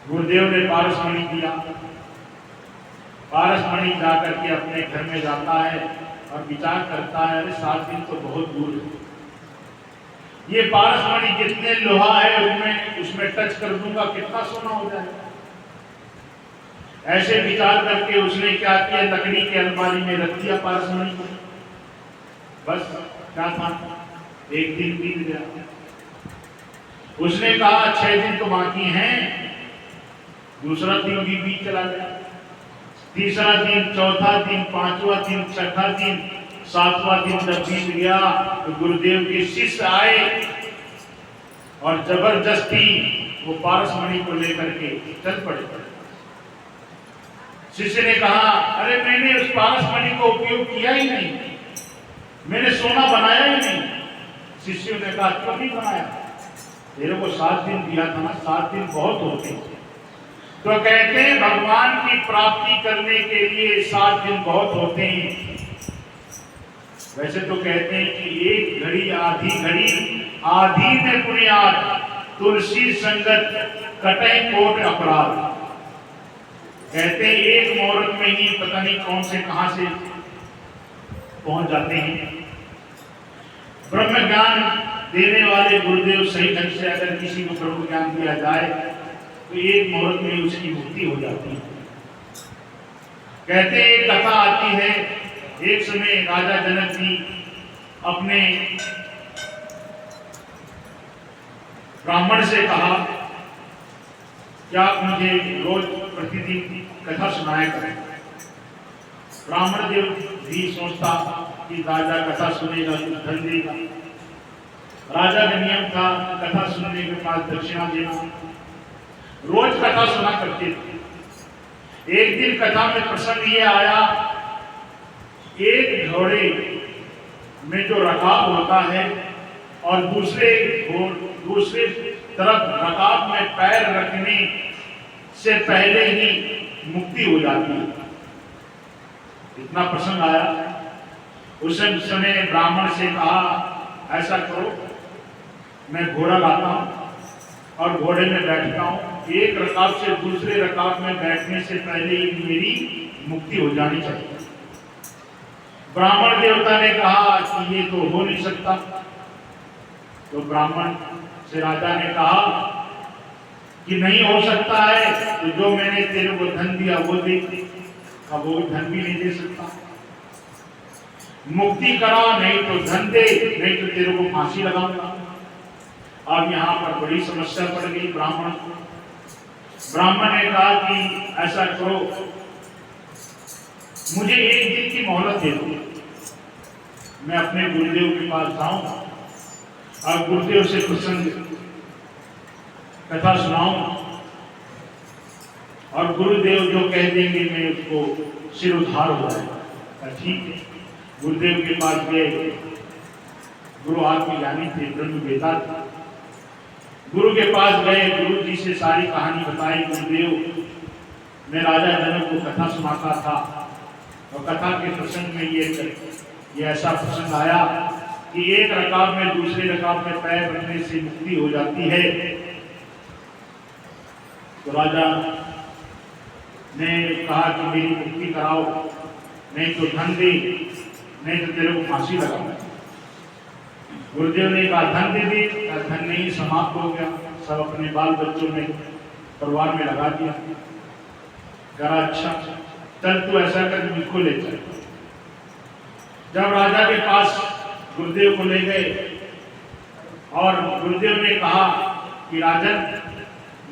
गुरुदेव ने पारसमणि दिया। पारसमणि जाकर के अपने घर में जाता है और विचार करता है, अरे 7 दिन तो बहुत दूर है, ये पारसमणि जितने लोहा है उसमें टच कर दूंगा कितना सोना हो जाएगा। ऐसे विचार करके उसने क्या किया, लकड़ी के अलमारी में रख दिया पारसमणि को। बस क्या था, एक दिन बीत गया। उसने कहा 6 दिन तो बाकी हैं, दूसरा दिन भी बीत चला गया, तीसरा दिन, चौथा दिन, 5वां दिन, 6ठा दिन, 7वां दिन जब बीत गया तो गुरुदेव के शिष्य आए और जबरदस्ती वो पारसमणि को लेकर के चल पड़े। शिष्य ने कहा अरे मैंने उस पारसमणि को उपयोग किया ही नहीं, मैंने सोना बनाया ही नहीं। शिष्यों ने कहा क्यों नहीं बनाया? तेरे को 7 दिन दिया था ना, 7 दिन बहुत होते। तो कहते हैं भगवान की प्राप्ति करने के लिए 7 दिन बहुत होते हैं। वैसे तो कहते हैं कि एक घड़ी आधी घड़ी, आधी में पुण्याद, तुलसी संगत कटे कोट अपराध। कहते हैं एक मुहूर्त में ही पता नहीं कौन से कहां से पहुंच जाते हैं। ब्रह्म ज्ञान देने वाले गुरुदेव सही ढंग से अगर किसी को ब्रह्म ज्ञान दिया जाए तो एक मुहूर्त में उसकी मुक्ति हो जाती है। कहते हैं एक कथा आती है, एक समय राजा जनक जी अपने ब्राह्मण से कहा क्या आप मुझे रोज प्रतिदिन कथा सुनाया करें। ब्राह्मण देव भी सोचता कि राजा कथा सुनेगा तो धन देगा। राजा का नियम था कथा सुनने के बाद दक्षिणा देना। रोज कथा सुना करते थे। एक दिन कथा में प्रसंग ये आया, एक घोड़े में जो रकाब होता है और दूसरे तरफ रकाब में पैर रखने से पहले ही मुक्ति हो जाती है। इतना प्रसंग आया। उस समय ब्राह्मण से कहा ऐसा करो, मैं घोड़ा लाता हूं और घोड़े में बैठता हूं, एक रकाब से दूसरे रकाब में बैठने से पहले ही मेरी मुक्ति हो जानी चाहिए। ब्राह्मण देवता ने कहा कि ये तो हो नहीं सकता। तो ब्राह्मण से राजा ने कहा कि नहीं हो सकता है तो जो मैंने तेरे को धन दिया वो दे। अब वो धन भी नहीं दे सकता। मुक्ति करा, नहीं तो धन दे, नहीं तो तेरे को फांसी लगाऊंगा। अब यहाँ पर बड़ी समस्या पड़ गई ब्राह्मण को। ब्राह्मण ने कहा कि ऐसा करो, मुझे एक दिन की मोहलत दे दो, मैं अपने गुरुदेव के पास जाऊंगा और गुरुदेव से प्रसंग कथा सुनाऊं और गुरुदेव जो कह देंगे मैं उसको सिर उधार हो जाएगा। ठीक है, गुरुदेव के पास गए। गुरु आत्मज्ञानी थे, ब्रह्म वेता थे। गुरु के पास गए, गुरु जी से सारी कहानी बताई। गुरुदेव, मैं राजा जनक को कथा सुनाता था और कथा के प्रसंग में ये ऐसा प्रसंग आया कि एक रकाब में दूसरे रकाब में पैर रखने से मुक्ति हो जाती है। तो राजा ने कहा कि मेरी मुक्ति कराओ, नहीं तो धन दे, नहीं तो तेरे को फांसी लगाओ। गुरुदेव ने कहा धन दे दी, धन नहीं, समाप्त हो गया। सब अपने बाल बच्चों में, परिवार में लगा दिया। कहा अच्छा चल तू ऐसा कर, मुझको ले चल। जब राजा के पास गुरुदेव को ले गए और गुरुदेव ने कहा कि राजन,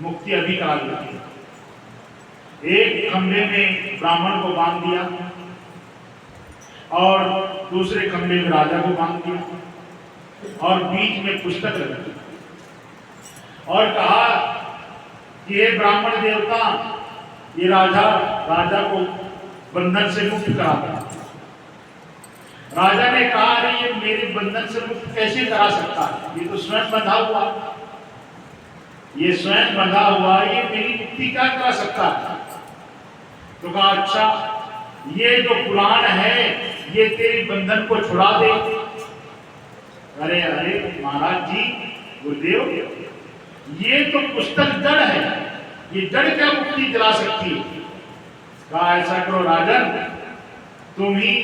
मुक्ति अभी करा देती है। एक खंभे में ब्राह्मण को बांध दिया और दूसरे खंभे में राजा को बांध दिया और बीच में पुस्तक रख दी और कहा कि ये ब्राह्मण देवता, ये राजा को बंधन से मुक्त कराता। राजा ने कहा अरे ये मेरे बंधन से मुक्त कैसे करा सकता है, ये तो स्वयं बंधा हुआ, ये स्वयं बंधा हुआ, ये मेरी मुक्ति क्या करा सकता है। तो कहा अच्छा, ये जो पुराण है ये तेरे बंधन को छुड़ा दे। अरे अरे महाराज जी, गुरुदेव, ये तो पुस्तक जड़ है, ये जड़ क्या मुक्ति दिला सकती है। कहा ऐसा करो राजन, तुम ही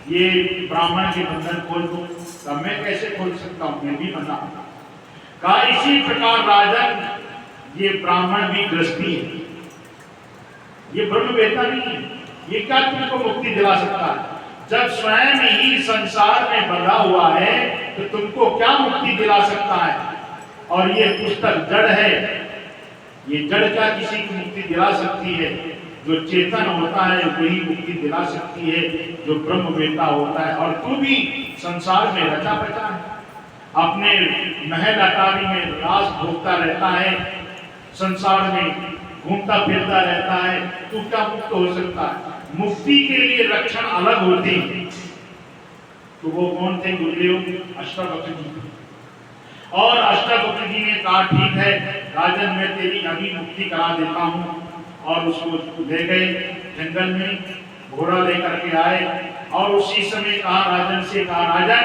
ये ब्राह्मण के बंधन खोल दो। तब मैं कैसे खोल सकता हूं, मैं भी बंधा। कहा इसी प्रकार राजन, ये ब्राह्मण भी गृहस्थी है, ये ब्रह्मवेत्ता नहीं है, ये क्या तुमको मुक्ति दिला सकता है। जब स्वयं ही संसार में बंधा हुआ है तो तुमको क्या मुक्ति दिला सकता है। और ये पुस्तक जड़ है, ये जड़ क्या किसी को मुक्ति दिला सकती है। जो चेतन होता है वही मुक्ति दिला सकती है, जो ब्रह्मवेत्ता होता है। और तू भी संसार में रचा बचा है, अपने महल अटारी में रास भोगता रहता है, संसार में घूमता फिरता रहता है, तू क्या मुक्त हो सकता है। मुक्ति के लिए रक्षण अलग होते हैं। तो वो कौन थे, गुरुदेव अष्टावक्र जी। और अष्टावक्र जी ने कहा ठीक है राजन, मैं तेरी अभी मुक्ति करा देता हूँ। और उसको ले गए जंगल में, घोड़ा लेकर के आए और उसी समय कहा राजन से, कहा राजन,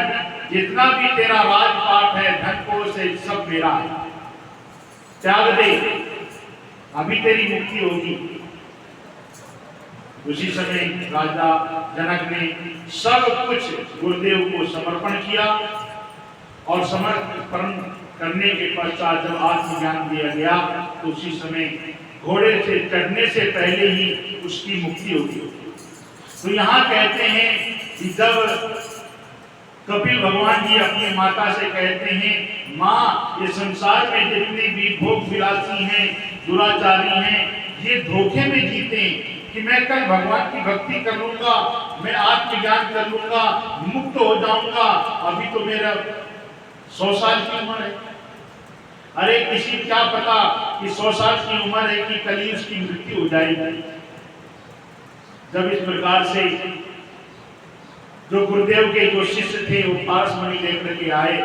जितना भी तेरा राजपाट है, धन कोष है, सब मेरा है, त्याग दे, अभी तेरी मुक्ति होगी। उसी समय राजा जनक ने सब कुछ गुरुदेव को समर्पण किया और समर्पण करने के पश्चात जब आत्मज्ञान दिया गया तो उसी समय घोड़े से चढ़ने से पहले ही उसकी मुक्ति होगी। तो यहाँ कहते हैं कि जब कपिल भगवान जी अपनी माता से कहते हैं, माँ, ये संसार में जितने भी भोग विलासी हैं, दुराचारी हैं, ये धोखे में जीते हैं कि मैं कल भगवान की भक्ति कर लूंगा, मैं आत्मज्ञान कर लूंगा, मुक्त हो जाऊंगा, अभी तो मेरा 100 साल की उम्र है। अरे किसी क्या पता कि 100 साल की उम्र है कि कल ही उसकी मृत्यु हो जाएगी। जब इस प्रकार से जो गुरुदेव के जो शिष्य थे वो पारस मणि लेकर के आए,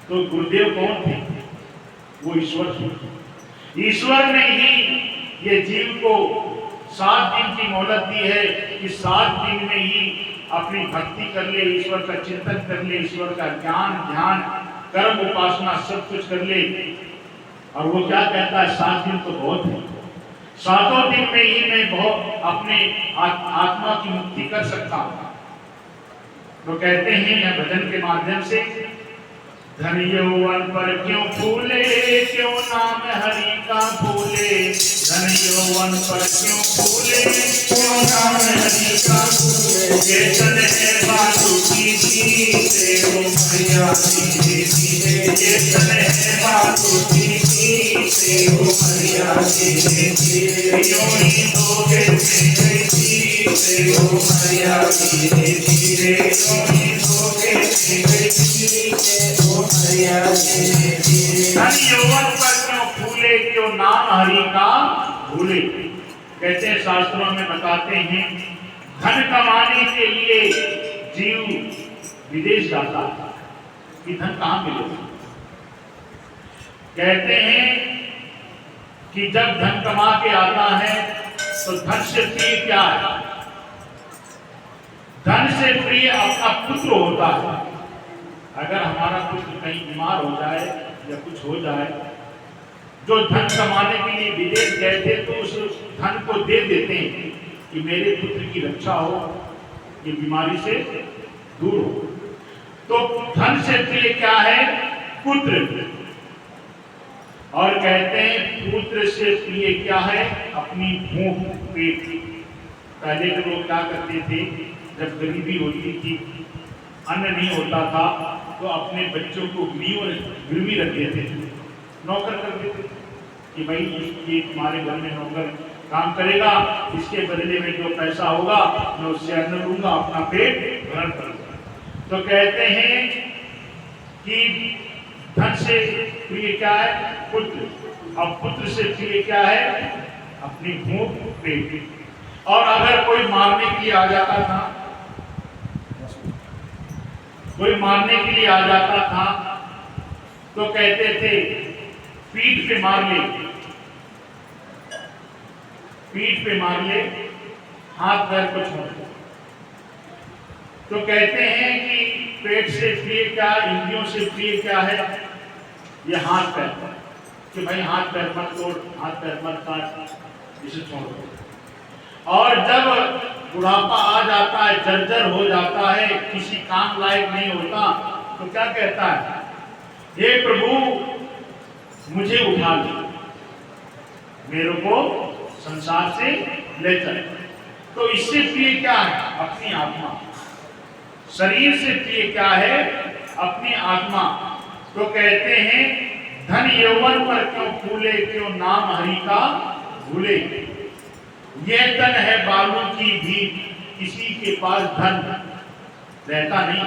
तो गुरुदेव कौन थे, वो ईश्वर थे। ईश्वर ने ही ये जीव को 7 दिन की मोहलत दी है कि 7 दिन में ही अपनी भक्ति कर ले, ईश्वर का चिंतन कर ले, ईश्वर का ज्ञान ध्यान कर्म उपासना सब कुछ कर ले। और वो क्या कहता है, 7 दिन तो बहुत है, 7 दिन में ही मैं बहुत अपने आत्मा की मुक्ति कर सकता हूँ। तो कहते हैं यह भजन के माध्यम से, धन यौवन पर क्यों फूले, क्यों नाम हरि का भूले, धन यौवन पर क्यों फूले, क्यों नाम हरि का भूले, चेतन है बालू की से वो मैया धीरे धीरे, चेतन है बालू की से वो मैया धीरे धीरे, यों ही धोखे से गई से वो मैया धीरे धीरे, यों ही धोखे से गई से वो मैया धीरे धीरे। धन यौवन पर क्यों फूले, क्यों नाम हरि का भूले। कहते हैं शास्त्रों में बताते हैं धन कमाने के लिए जीव विदेश जाता है कि धन कहां मिलेगा। कहते हैं कि जब धन कमा के आता है तो धन से प्रिय क्या है? धन से प्रिय अपना पुत्र होता है। अगर हमारा पुत्र कहीं बीमार हो जाए या कुछ हो जाए, जो धन कमाने के लिए विदेश गए थे तो उस धन को दे देते हैं कि मेरे पुत्र की रक्षा हो, ये बीमारी से दूर हो। तो धन से प्रिय क्या है? पुत्र। और कहते हैं पुत्र से प्रिय क्या है? अपनी भूख, पेट। पहले के लोग क्या करते थे, जब गरीबी होती थी, अन्न नहीं होता था, तो अपने बच्चों को गिरवी रख देते थे, नौकर कर देते थे कि भाई ये तुम्हारे घर में नौकर काम करेगा, इसके बदले में जो पैसा होगा मैं उससे अन्न लूंगा, अपना पेट भरण करूंगा। तो कहते हैं कि धन से प्रिय क्या है? पुत्र। अब पुत्र से प्रिय क्या है? अपनी भूख, पेट। और अगर कोई मारने के लिए आ जाता था, कोई मारने के लिए आ जाता था तो कहते थे पीठ पे मार ले, पीठ पे मार ले, हाथ पैर को छोड़ दे। तो कहते हैं कि पेट से प्रिय क्या, इंद्रियों से प्रिय क्या है? ये हाथ पैर, कि भाई हाथ पैर मत तोड़, हाथ पैर मत काट, इसे छोड़ दो। और जब बुढ़ापा आ जाता है, जर्जर हो जाता है, किसी काम लायक नहीं होता, तो क्या कहता है? हे प्रभु मुझे उठा ले, मेरे को संसार से ले चले। तो इससे प्रिय क्या है? अपनी आत्मा। शरीर से प्रिय क्या है? अपनी आत्मा। तो कहते हैं धन यौवन पर क्यों फूले, क्यों नाम हरि का भूले। ये धन है बालू की भी, किसी के पास धन रहता नहीं।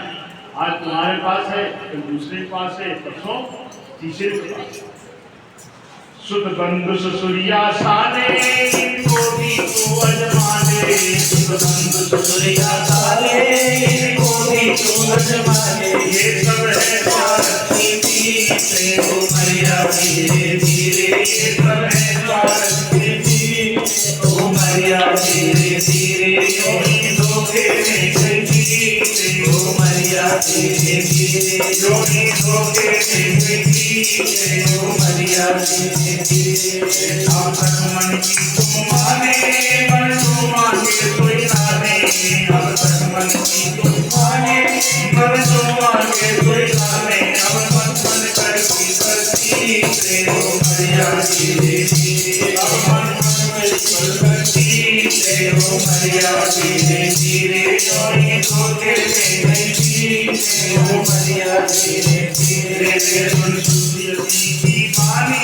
आज तुम्हारे पास है, कल दूसरे के पास है, परसों तीसरे के पास। सुत बंधु ससुरिया साले, इनको भी तू अजमाने। सुत बंधु ससुरिया साले, इनको भी तू अजमाने। ये सब है प्यार की पीछे, उमरिया धीरे धीरे। ये सब है प्यार की पीछे, उमरिया धीरे धीरे। योगी धोखे में पीछे, उमरिया धीरे धीरे। योगी धोखे में पीछे, उमरिया धीरे धीरे। अब तक मन की तुम माने, मन तुम मांगे कोई लाने। अब तक मन की तुम माने, मन तुम मांगे कोई लाने। अब मन करती करती से, उमरिया धीरे धीरे। अब मन करती से, उमरिया धीरे धीरे। योगी धोखे में पीछे, उमरिया धीरे धीरे। सुन सुनियती की बानी,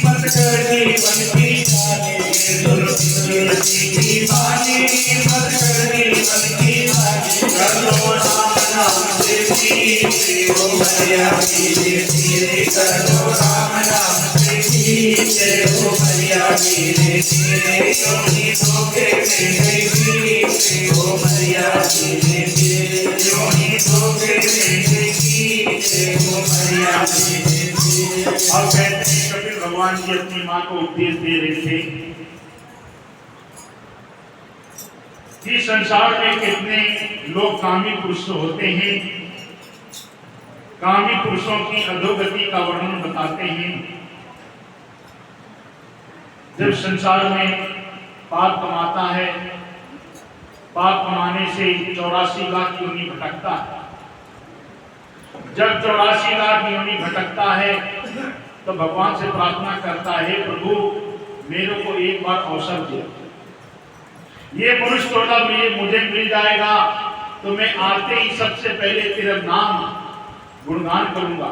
मत कर जीवन की जाने। सुन सुनियती की बानी, मत कर जीवन की जाने। कर लो राम नाम से पीछे, उमरिया धीरे धीरे। कर लो राम नाम से पीछे, उमरिया धीरे धीरे। योगी धोखे में पीछे, उमरिया धीरे धीरे। योगी धोखे में पीछे, उमरिया धीरे धीरे। अब कहते हैं कपिल भगवान जी अपनी मां को उपदेश दे रहे थे कि संसार में कितने लोग कामी पुरुष होते हैं। कामी पुरुषों की अधोगति का वर्णन बताते हैं। जब संसार में पाप कमाता है, पाप कमाने से 84 लाख योनि भटकता है। जब 84 लाख योनि भटकता है तो भगवान से प्रार्थना करता है, प्रभु मेरे को एक बार अवसर दे। ये पुरुष टोला मुझे मिल जाएगा तो मैं आते ही सबसे पहले तेरा नाम गुणगान करूंगा,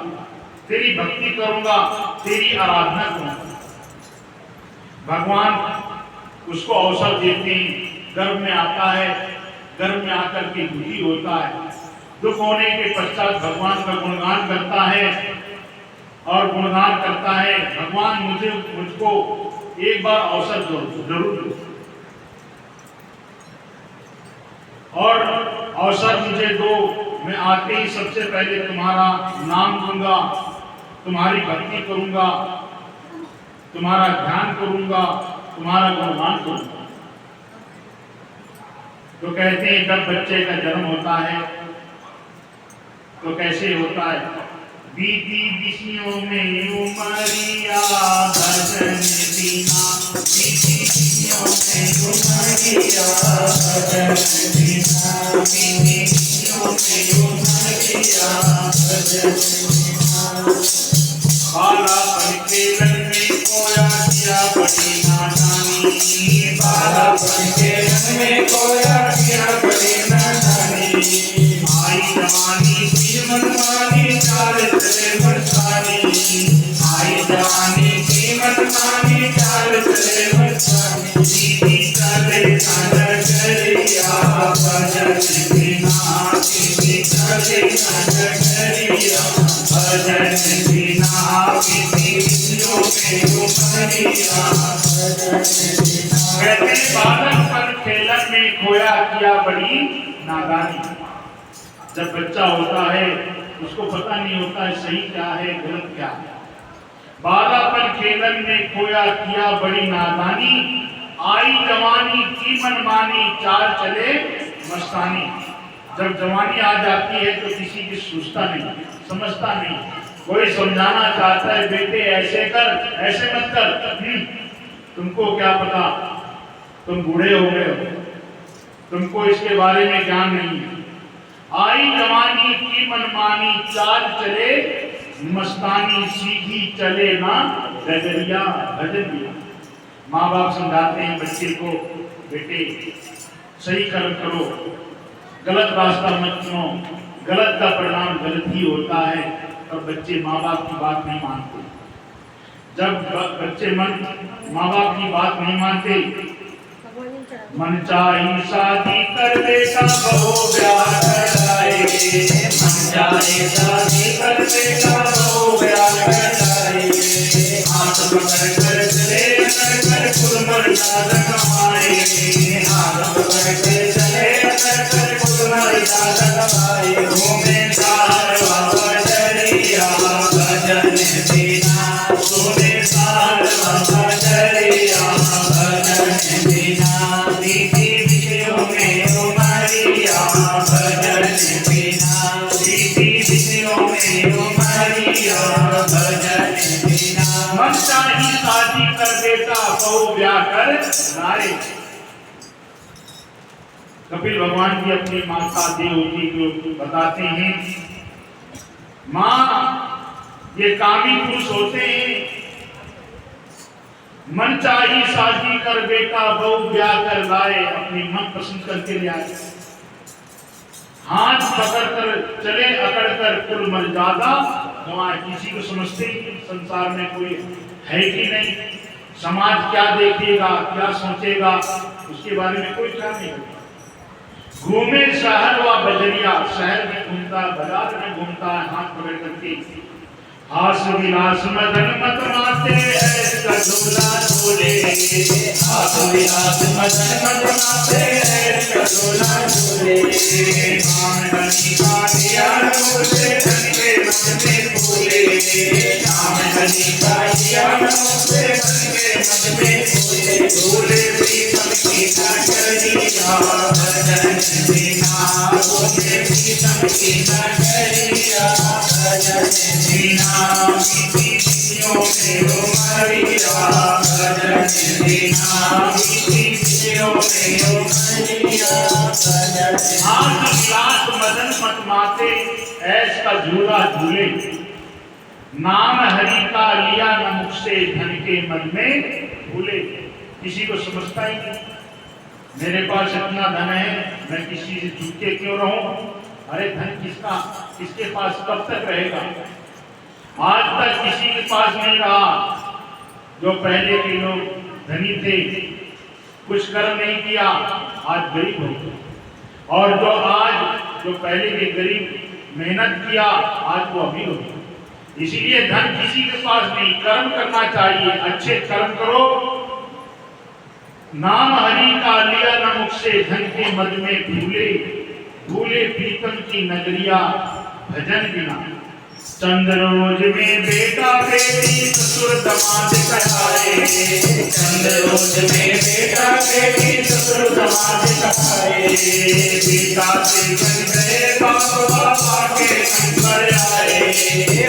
तेरी भक्ति करूंगा, तेरी आराधना करूंगा। भगवान उसको अवसर देते हैं, गर्भ में आता है, गर्भ में आकर के दुखी होता है। दुख होने के पश्चात भगवान का गुणगान करता है और गुणगान करता है, भगवान मुझको एक बार अवसर दो, जरूर दो। और अवसर मुझे दो, मैं आते ही सबसे पहले तुम्हारा नाम लूंगा, तुम्हारी भक्ति करूंगा, तुम्हारा ध्यान करूंगा, तुम्हारा गुणगान करूंगा। तो कहते हैं जब बच्चे का जन्म होता है तो कैसे होता है? बीती विषयों में उमरिया भजन बिना, बीती विषयों में उमरिया भजन बिना, बीती विषयों में उमरिया भजन बिना। बालापन के रंग में खोया किया बड़ी नादानी, बालापन के रंग में खोया किया बड़ी नादानी। आई जवानी की मनमानी चाल चले बरसानी, आई जवानी की मनमानी चाल चले बरसानी। दीदी चले नगरिया भजन बिना, दीदी चले नगरिया भजन बिना, बीती विषयों में उमरिया भजन बिना। कहते बालकपन खेलन में खोया किया बड़ी नादानी। जब बच्चा होता है उसको पता नहीं होता है सही क्या है गलत क्या है। बालापन खेलन में खोया किया बड़ी नादानी, आई जवानी की मनमानी चाल चले मस्तानी। जब जवानी आ जाती है तो किसी की सोचता नहीं, समझता नहीं। कोई समझाना चाहता है बेटे ऐसे कर, ऐसे मत कर, तुमको क्या पता, तुम बूढ़े हो गए हो, तुमको इसके बारे में ज्ञान नहीं है। आई जवानी की मनमानी चाल चले मस्तानी, सीधी चले ना डगरिया भजन बिना। माँ बाप समझाते हैं बच्चे को, बेटे सही कर्म करो, गलत रास्ता मत चुनो, गलत का परिणाम गलत ही होता है। और बच्चे माँ बाप की बात नहीं मानते। जब बच्चे माँ बाप की बात नहीं मानते, मन चाही शादी कर बेटा बहु ब्याह कराएंगे, मन चाहे शादी कर बेटा बहु ब्याह कराएंगे। हाथ पकड़ कर चले कर खुद मर्यादा कमाएंगे, हाथ पकड़ कर चले कर खुद मर्यादा कमाएंगे। घूमे सारवा बजरिया भजन बिना, सोने सारवा बजरिया भजन बिना, बीती विषयों में उमरिया भजन बिना, बीती विषयों में उमरिया भजन बिना। मन चाही शादी कर बेटा बहु ब्याह कर लाए। कपिल भगवान की अपनी माता देवहूति को बताते हैं, माँ ये कामी पुरुष होते हैं, मन चाही शादी कर बेटा बहु ब्याह कर लाए, अपनी मन पसंद करके ले आए। हाथ पकड़ कर चले अकड़ कर कुल मर्यादा गंवाए। किसी को समझते ही संसार में कोई है कि नहीं, समाज क्या देखेगा क्या सोचेगा उसके बारे में कोई ख्याल नहीं होता। घूमे शहर व बजरिया, शहर में घूमता बाजार में घूमता है हाथ पकड़ करके। हास विलास मदन मत माते ऐस का झूला झूले, हास विलास मदन मत माते ऐस का झूला झूले। नाम हरि का दिया मुझे धन के मन में फूले, नाम हरि का दिया मुझे धन के मन में फूले। फूले प्रीतम की नगरिया भजन बिना, फूले प्रीतम की नगरिया भजन बिना, बीती विषयों में उमरिया भजन बिना, बीती विषयों में उमरिया भजन। हाथ विलास मदन मत माते ऐस का झूला झूले, नाम हरि का लिया न मुख से धन के मन में भूले। किसी को समझता ही नहीं, मेरे पास इतना धन है मैं किसी से झुके क्यों रहूं। अरे धन किसका, किसके पास कब तक रहेगा। आज तक किसी के पास नहीं रहा। जो पहले के लोग धनी थे, कुछ कर्म नहीं किया, आज गरीब हो गए। और जो पहले के गरीब मेहनत किया, आज वो अमीर हो गए। इसीलिए धन किसी के पास नहीं, कर्म करना चाहिए। अच्छे कर्म करो नाम हरि का लिया न मुख से, धन के मद में भूले, भूले प्रीतम की नगरिया भजन बिना। चंद्रोज में बेटा बेटी ससुर दमाद कहाए, चंद्रोज में बेटा बेटी ससुर दमाद कहाए। बेटा से बन गए बाप बाबा के नंबर आए,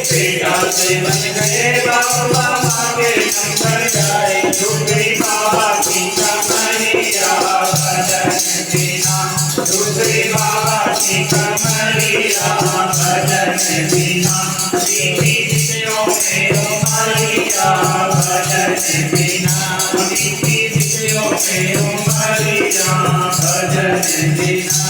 बेटा से बन गए बाप बाबा के नंबर आए। दूसरी बाबा की कमरिया भजन बिना, दूसरी बाबा की कमरिया भजन बिना। दीदी दिशों में उमरिया भजन बिना, दीदी दिशों में उमरिया भजन बिना।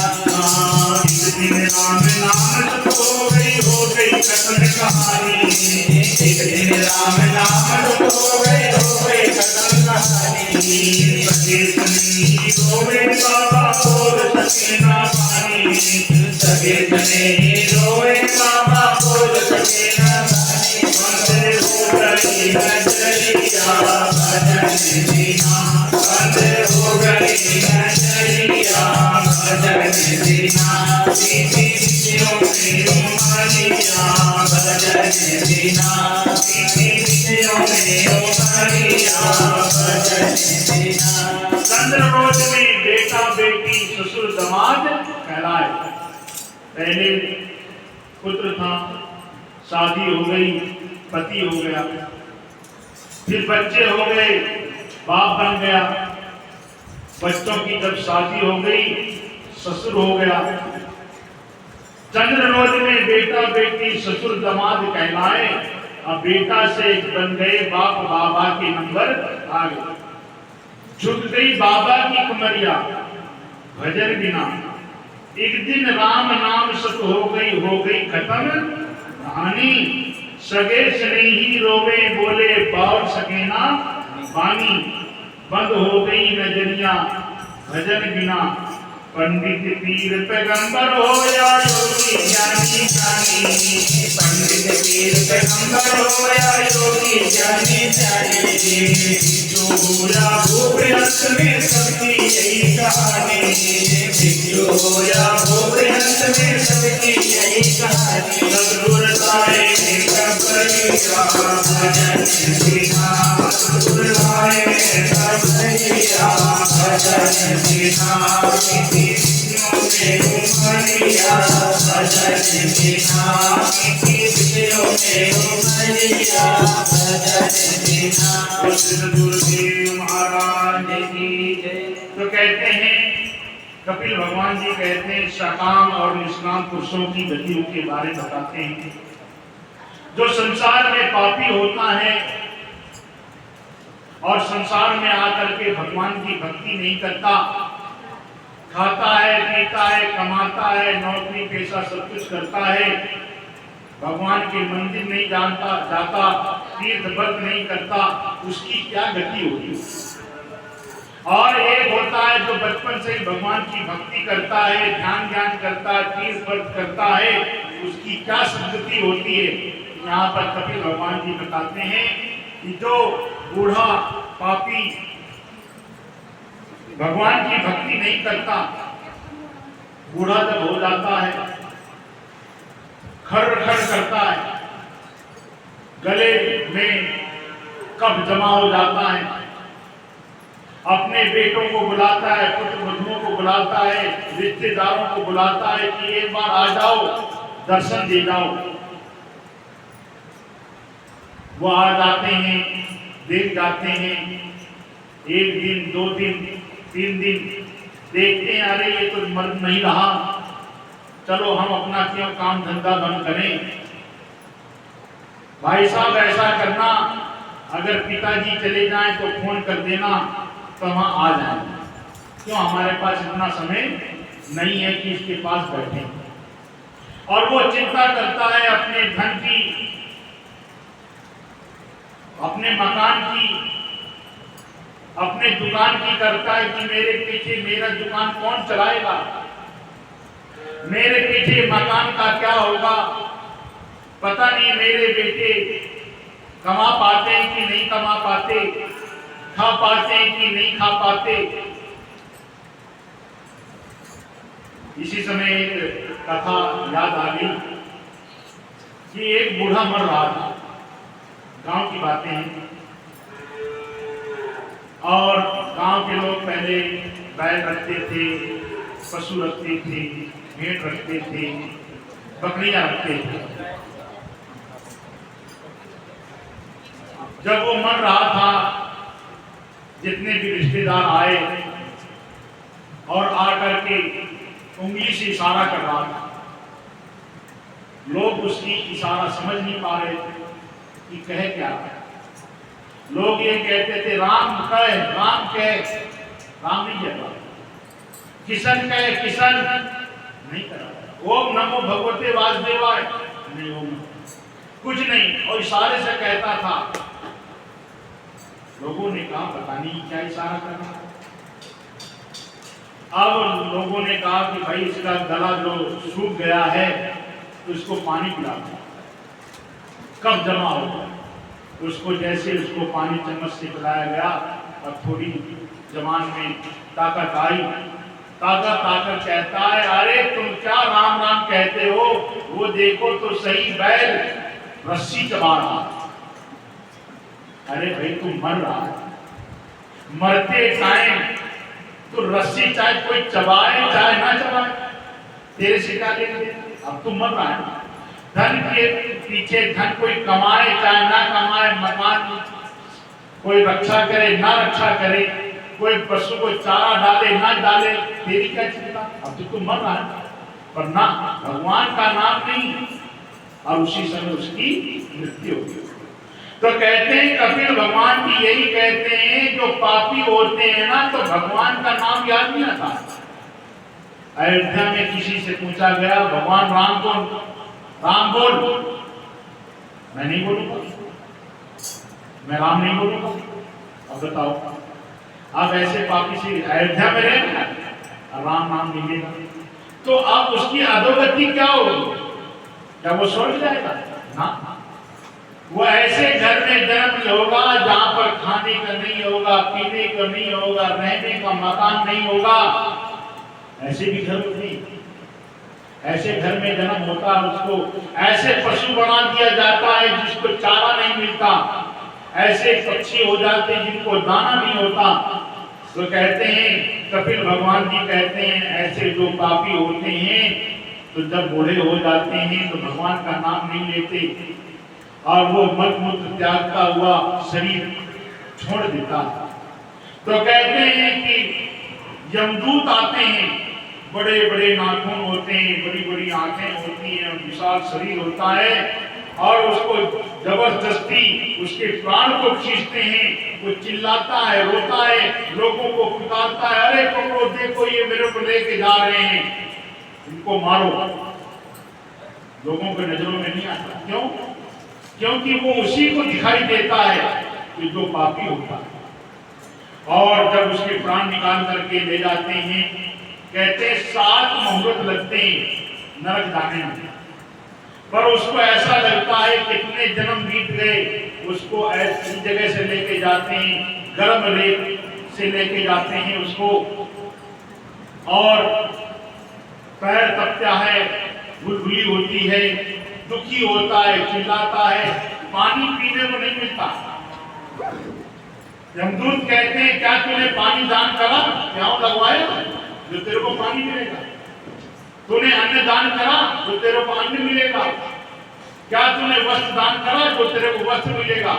एक दिन राम नाम हो गई कतल कहानी, एक दिन राम नाम हो गई कतल कहानी। सगे सनी रोवे बाबा बोल सके ना पानी, सगे सने रोए बाबा बोल सके ना पानी। बंदे हो गई नजरिया भजन बिना, बंदे हो गई नजरिया भजन बिना। दीदी दिशों में उमरिया भजन बिना, दीदी दिशों में उमरिया भजन बिना। चंद्ररोज में बेटा बेटी ससुर दमाद कहलाए। पहले पुत्र था, शादी हो गई, पति हो गया, फिर बच्चे हो गए, बाप बन गया। बच्चों की जब शादी हो गई, ससुर हो गया। चंद्ररोज में बेटा बेटी ससुर दमाद कहलाए। अब बेटा से बन गए बाप बाबा के नंबर आ गए। झुक गई बाबा की कमरिया भजन बिना। एक दिन राम नाम सत हो गई खत्म कहानी। सगे स्नेही रोवे बोले बाउल सके ना पानी। बंद हो गई नजरिया भजन बिना। पंडित पीर पैगंबर हो या योगी ज्ञानी ज्ञानी, पंडित पीर पैगंबर हो या योगी ज्ञानी ज्ञानी। जो होया भूपयंत में सबकी यही कहानी, भिक्षु हो या भूपयंत में सबकी यही कहानी। सदगुरुताए कबरिया भजन बिना, सदगुरुताए कबरिया भजन बिना। उमरिया भजन बिना, विषयों में उमरिया भजन बिना। गुरुदेव महाराज की जय। तो कहते हैं, कपिल भगवान जी कहते हैं, सकाम और निष्काम पुरुषों की गतियों के बारे में बताते हैं। जो संसार में पापी होता है और संसार में आकर के भगवान की भक्ति नहीं करता, खाता है, पीता है, कमाता है, नौकरी पेशा सब कुछ करता है, भगवान के मंदिर नहीं जाता, तीर्थ व्रत नहीं करता, उसकी क्या गति होगी। और एक होता है जो बचपन से ही भगवान की भक्ति करता है, ध्यान ज्ञान करता है, तीर्थ व्रत करता है, उसकी क्या सद्गति होती है। यहाँ पर कपिल भगवान जी बताते हैं कि जो बूढ़ा पापी भगवान की भक्ति नहीं करता, बूढ़ा जब हो जाता है, खर खर करता है, गले में कफ जमा हो जाता है, अपने बेटों को बुलाता है, पुत्र बंधुओं को बुलाता है, रिश्तेदारों को बुलाता है कि एक बार आ जाओ, दर्शन दे जाओ। वो आ जाते हैं, देख जाते हैं, एक दिन, 2 दिन, 3 दिन देखते हैं, अरे ये तो मर्द नहीं रहा, चलो हम अपना क्यों काम धंधा बंद करें। भाई साहब ऐसा करना, अगर पिताजी चले जाएं तो फोन कर देना, तो हम आ जाएंगे। क्यों, हमारे पास इतना समय नहीं है कि इसके पास बैठे। और वो चिंता करता है अपने धन की, अपने मकान की, अपने दुकान की करता है कि मेरे पीछे मेरा दुकान कौन चलाएगा, मेरे पीछे मकान का क्या होगा, पता नहीं मेरे बेटे कमा पाते हैं कि नहीं कमा पाते। खा पाते हैं कि नहीं खा पाते। इसी समय एक कथा याद आ गई कि एक बूढ़ा मर रहा था, गांव की बातें हैं। और गांव के लोग पहले बैल रखते थे, पशु रखते थे, भेड़ रखते थे, बकरियां रखते थे। जब वो मर रहा था, जितने भी रिश्तेदार आए और आकर के उंगली से इशारा कर रहा था। लोग उसकी इशारा समझ नहीं पा रहे थे कि कहे क्या। लोग ये कहते थे राम कहे, राम कहे, राम नहीं कहता। किशन कहे, किशन नहीं करा। ओम नमो भगवते वासुदेवाय नहीं, ओम कुछ नहीं, और इशारे से कहता था। लोगों ने कहा पता नहीं क्या इशारा करना। अब लोगों ने कहा कि भाई इसका गला जो सूख गया है तो इसको पानी पिला दो। कब जमा होगा उसको, जैसे उसको पानी चम्मच से पिलाया गया और थोड़ी जबान में ताकत आई। ताकत आकर कहता है अरे तुम क्या राम राम कहते हो, वो देखो तो सही बैल रस्सी चबा रहा। अरे भाई तुम मर रहा है, मरते टाइम तो रस्सी चाहे कोई चबाए चाहे ना चबाए, तेरे से क्या लेंगे। अब तुम मर रहा है। धन के पीछे धन कोई कमाए चाहे ना कमाए, मकान कोई रक्षा करे ना रक्षा करे, कोई पशु को चारा डाले ना डाले, तेरी क्या चिंता। अब तो तुम मर रहा है, पर ना भगवान का नाम नहीं, और उसी समय उसकी मृत्यु होगी। तो कहते हैं कपिल भगवान भी यही कहते हैं, जो पापी होते हैं ना तो भगवान का नाम याद नहीं आता। अयोध्या में किसी से पूछा गया भगवान राम को, राम बोल। मैं नहीं बोलूंगा, मैं राम नहीं बोलूंगा। अब बताओ, अब ऐसे पापी से अयोध्या में रहना राम नाम मिलेगा तो अब उसकी अधोगति क्या होगी? क्या वो स्वर्ग जाएगा? ना, वो ऐसे घर में जन्म होगा जहां पर खाने का नहीं होगा, पीने का नहीं होगा, रहने का मकान नहीं होगा। ऐसे भी घर नहीं, ऐसे घर में जन्म होता है उसको ऐसे पशु बना दिया जाता है जिसको चारा नहीं मिलता, ऐसे पक्षी हो जाते हैं जिनको दाना नहीं होता। तो कहते हैं कपिल भगवान जी कहते हैं ऐसे जो पापी होते हैं तो जब बूढ़े हो जाते हैं तो भगवान का नाम नहीं लेते और वो मल मूत्र त्यागता हुआ शरीर छोड़ देता। तो कहते हैं कि यमदूत आते हैं, बड़े बड़े नाखून होते हैं, बड़ी बड़ी आंखें होती हैं, विशाल शरीर होता है और उसको जबरदस्ती उसके प्राण को खींचते हैं। वो चिल्लाता है, रोता है, लोगों को पुकारता है अरे पकड़ो, देखो ये मेरे को लेके जा रहे हैं, इनको मारो। लोगों के नजरों में नहीं आता। क्यों? क्योंकि वो उसी को दिखाई देता है कि जो पापी होता है। और जब उसके प्राण निकाल करके ले जाते हैं, कहते 7 मुहूर्त लगते हैं नरक जाने में, पर उसको ऐसा लगता है कितने जन्म बीत गए। उसको ऐसी जगह से लेके जाते हैं, गर्म रेत से लेके जाते हैं उसको, और पैर तपता है, बुलबुली होती है, दुखी होता है, चिल्लाता है, पानी पीने को नहीं मिलता। यमदूत कहते हैं क्या तूने पानी दान करा, क्या लगवाया जो तेरे को पानी मिलेगा? तूने अन्न दान करा तो तेरे को अन्न मिलेगा? क्या तूने वस्त्र दान करा तो तेरे को वस्त्र मिलेगा?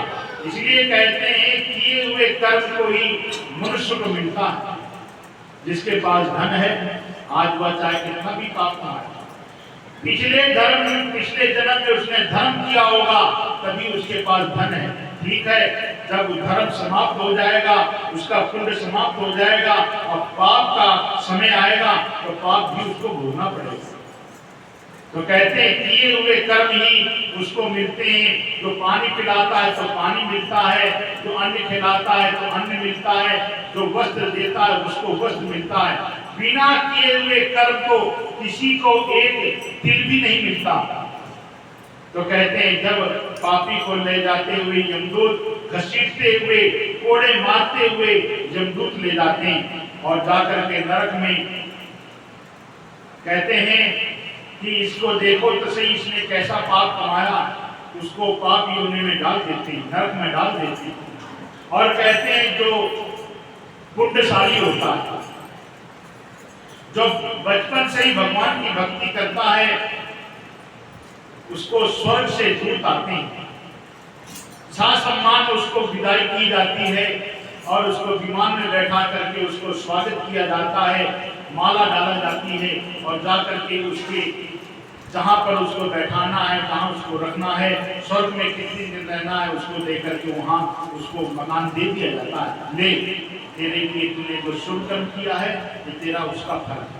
इसलिए कहते हैं किए हुए कर्म को ही मनुष्य को मिलता है। जिसके पास धन है आज वह चाहे कितना भी पाप है, पिछले जन्म में उसने धर्म किया होगा तभी उसके पास धन है। ठीक है, जब धर्म समाप्त हो जाएगा, उसका पुण्य समाप्त हो जाएगा और पाप का समय आएगा तो पाप भी उसको भोगना पड़ेगा। तो कहते हैं किए हुए कर्म ही उसको मिलते हैं। जो पानी पिलाता है तो पानी मिलता है, जो अन्न खिलाता है तो अन्न मिलता है, जो वस्त्र देता है उसको वस्त्र मिलता है। बिना किए हुए कर्म को किसी को एक तिल भी नहीं मिलता। तो कहते हैं जब पापी को ले जाते हुए यमदूत घसीटते हुए कोड़े मारते हुए यमदूत ले जाते हैं और जाकर के नरक में कहते हैं कि इसको देखो तो सही, इसने कैसा पाप कमाया, उसको पाप योनि में डाल देते हैं, नरक में डाल देते हैं। और कहते हैं जो पुण्यशाली होता है, जो बचपन से ही भगवान की भक्ति करता है, उसको स्वर्ग से दूत आते हैं, सम्मान उसको विदाई की जाती है और उसको विमान में बैठा करके उसको स्वागत किया जाता है, माला डाला जाती है और जाकर के उसके जहां पर उसको बैठाना है, जहां उसको रखना है, स्वर्ग में कितने दिन रहना है, उसको देकर के वहां उसको मकान दे दिया जाता है। ले तेरे लिए तूने जो शुभ कर्म किया है ये तेरा उसका फल है।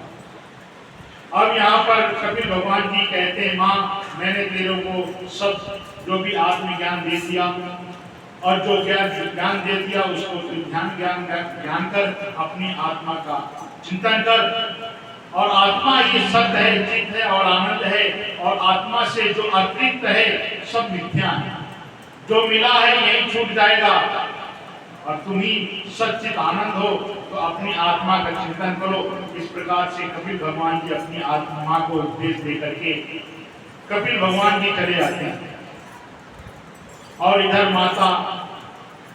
अब यहाँ पर कपिल भगवान जी कहते हैं, माँ मैंने तेरे को सब जो भी आत्मज्ञान दे दिया और जो ज्ञान दे दिया उसको ध्यान कर अपनी आत्मा का चिंतन कर। और आत्मा ये सत्य है, चित्त है और आनंद है, और आत्मा से जो अतिरिक्त है सब मिथ्या है, जो मिला है यही छूट जाएगा और तुम ही सच्चित आनंद हो। तो अपनी आत्मा का चिंतन करो। इस प्रकार से कपिल भगवान जी अपनी आत्मा को उपदेश दे करके कपिल भगवान जी चले जाते हैं और इधर माता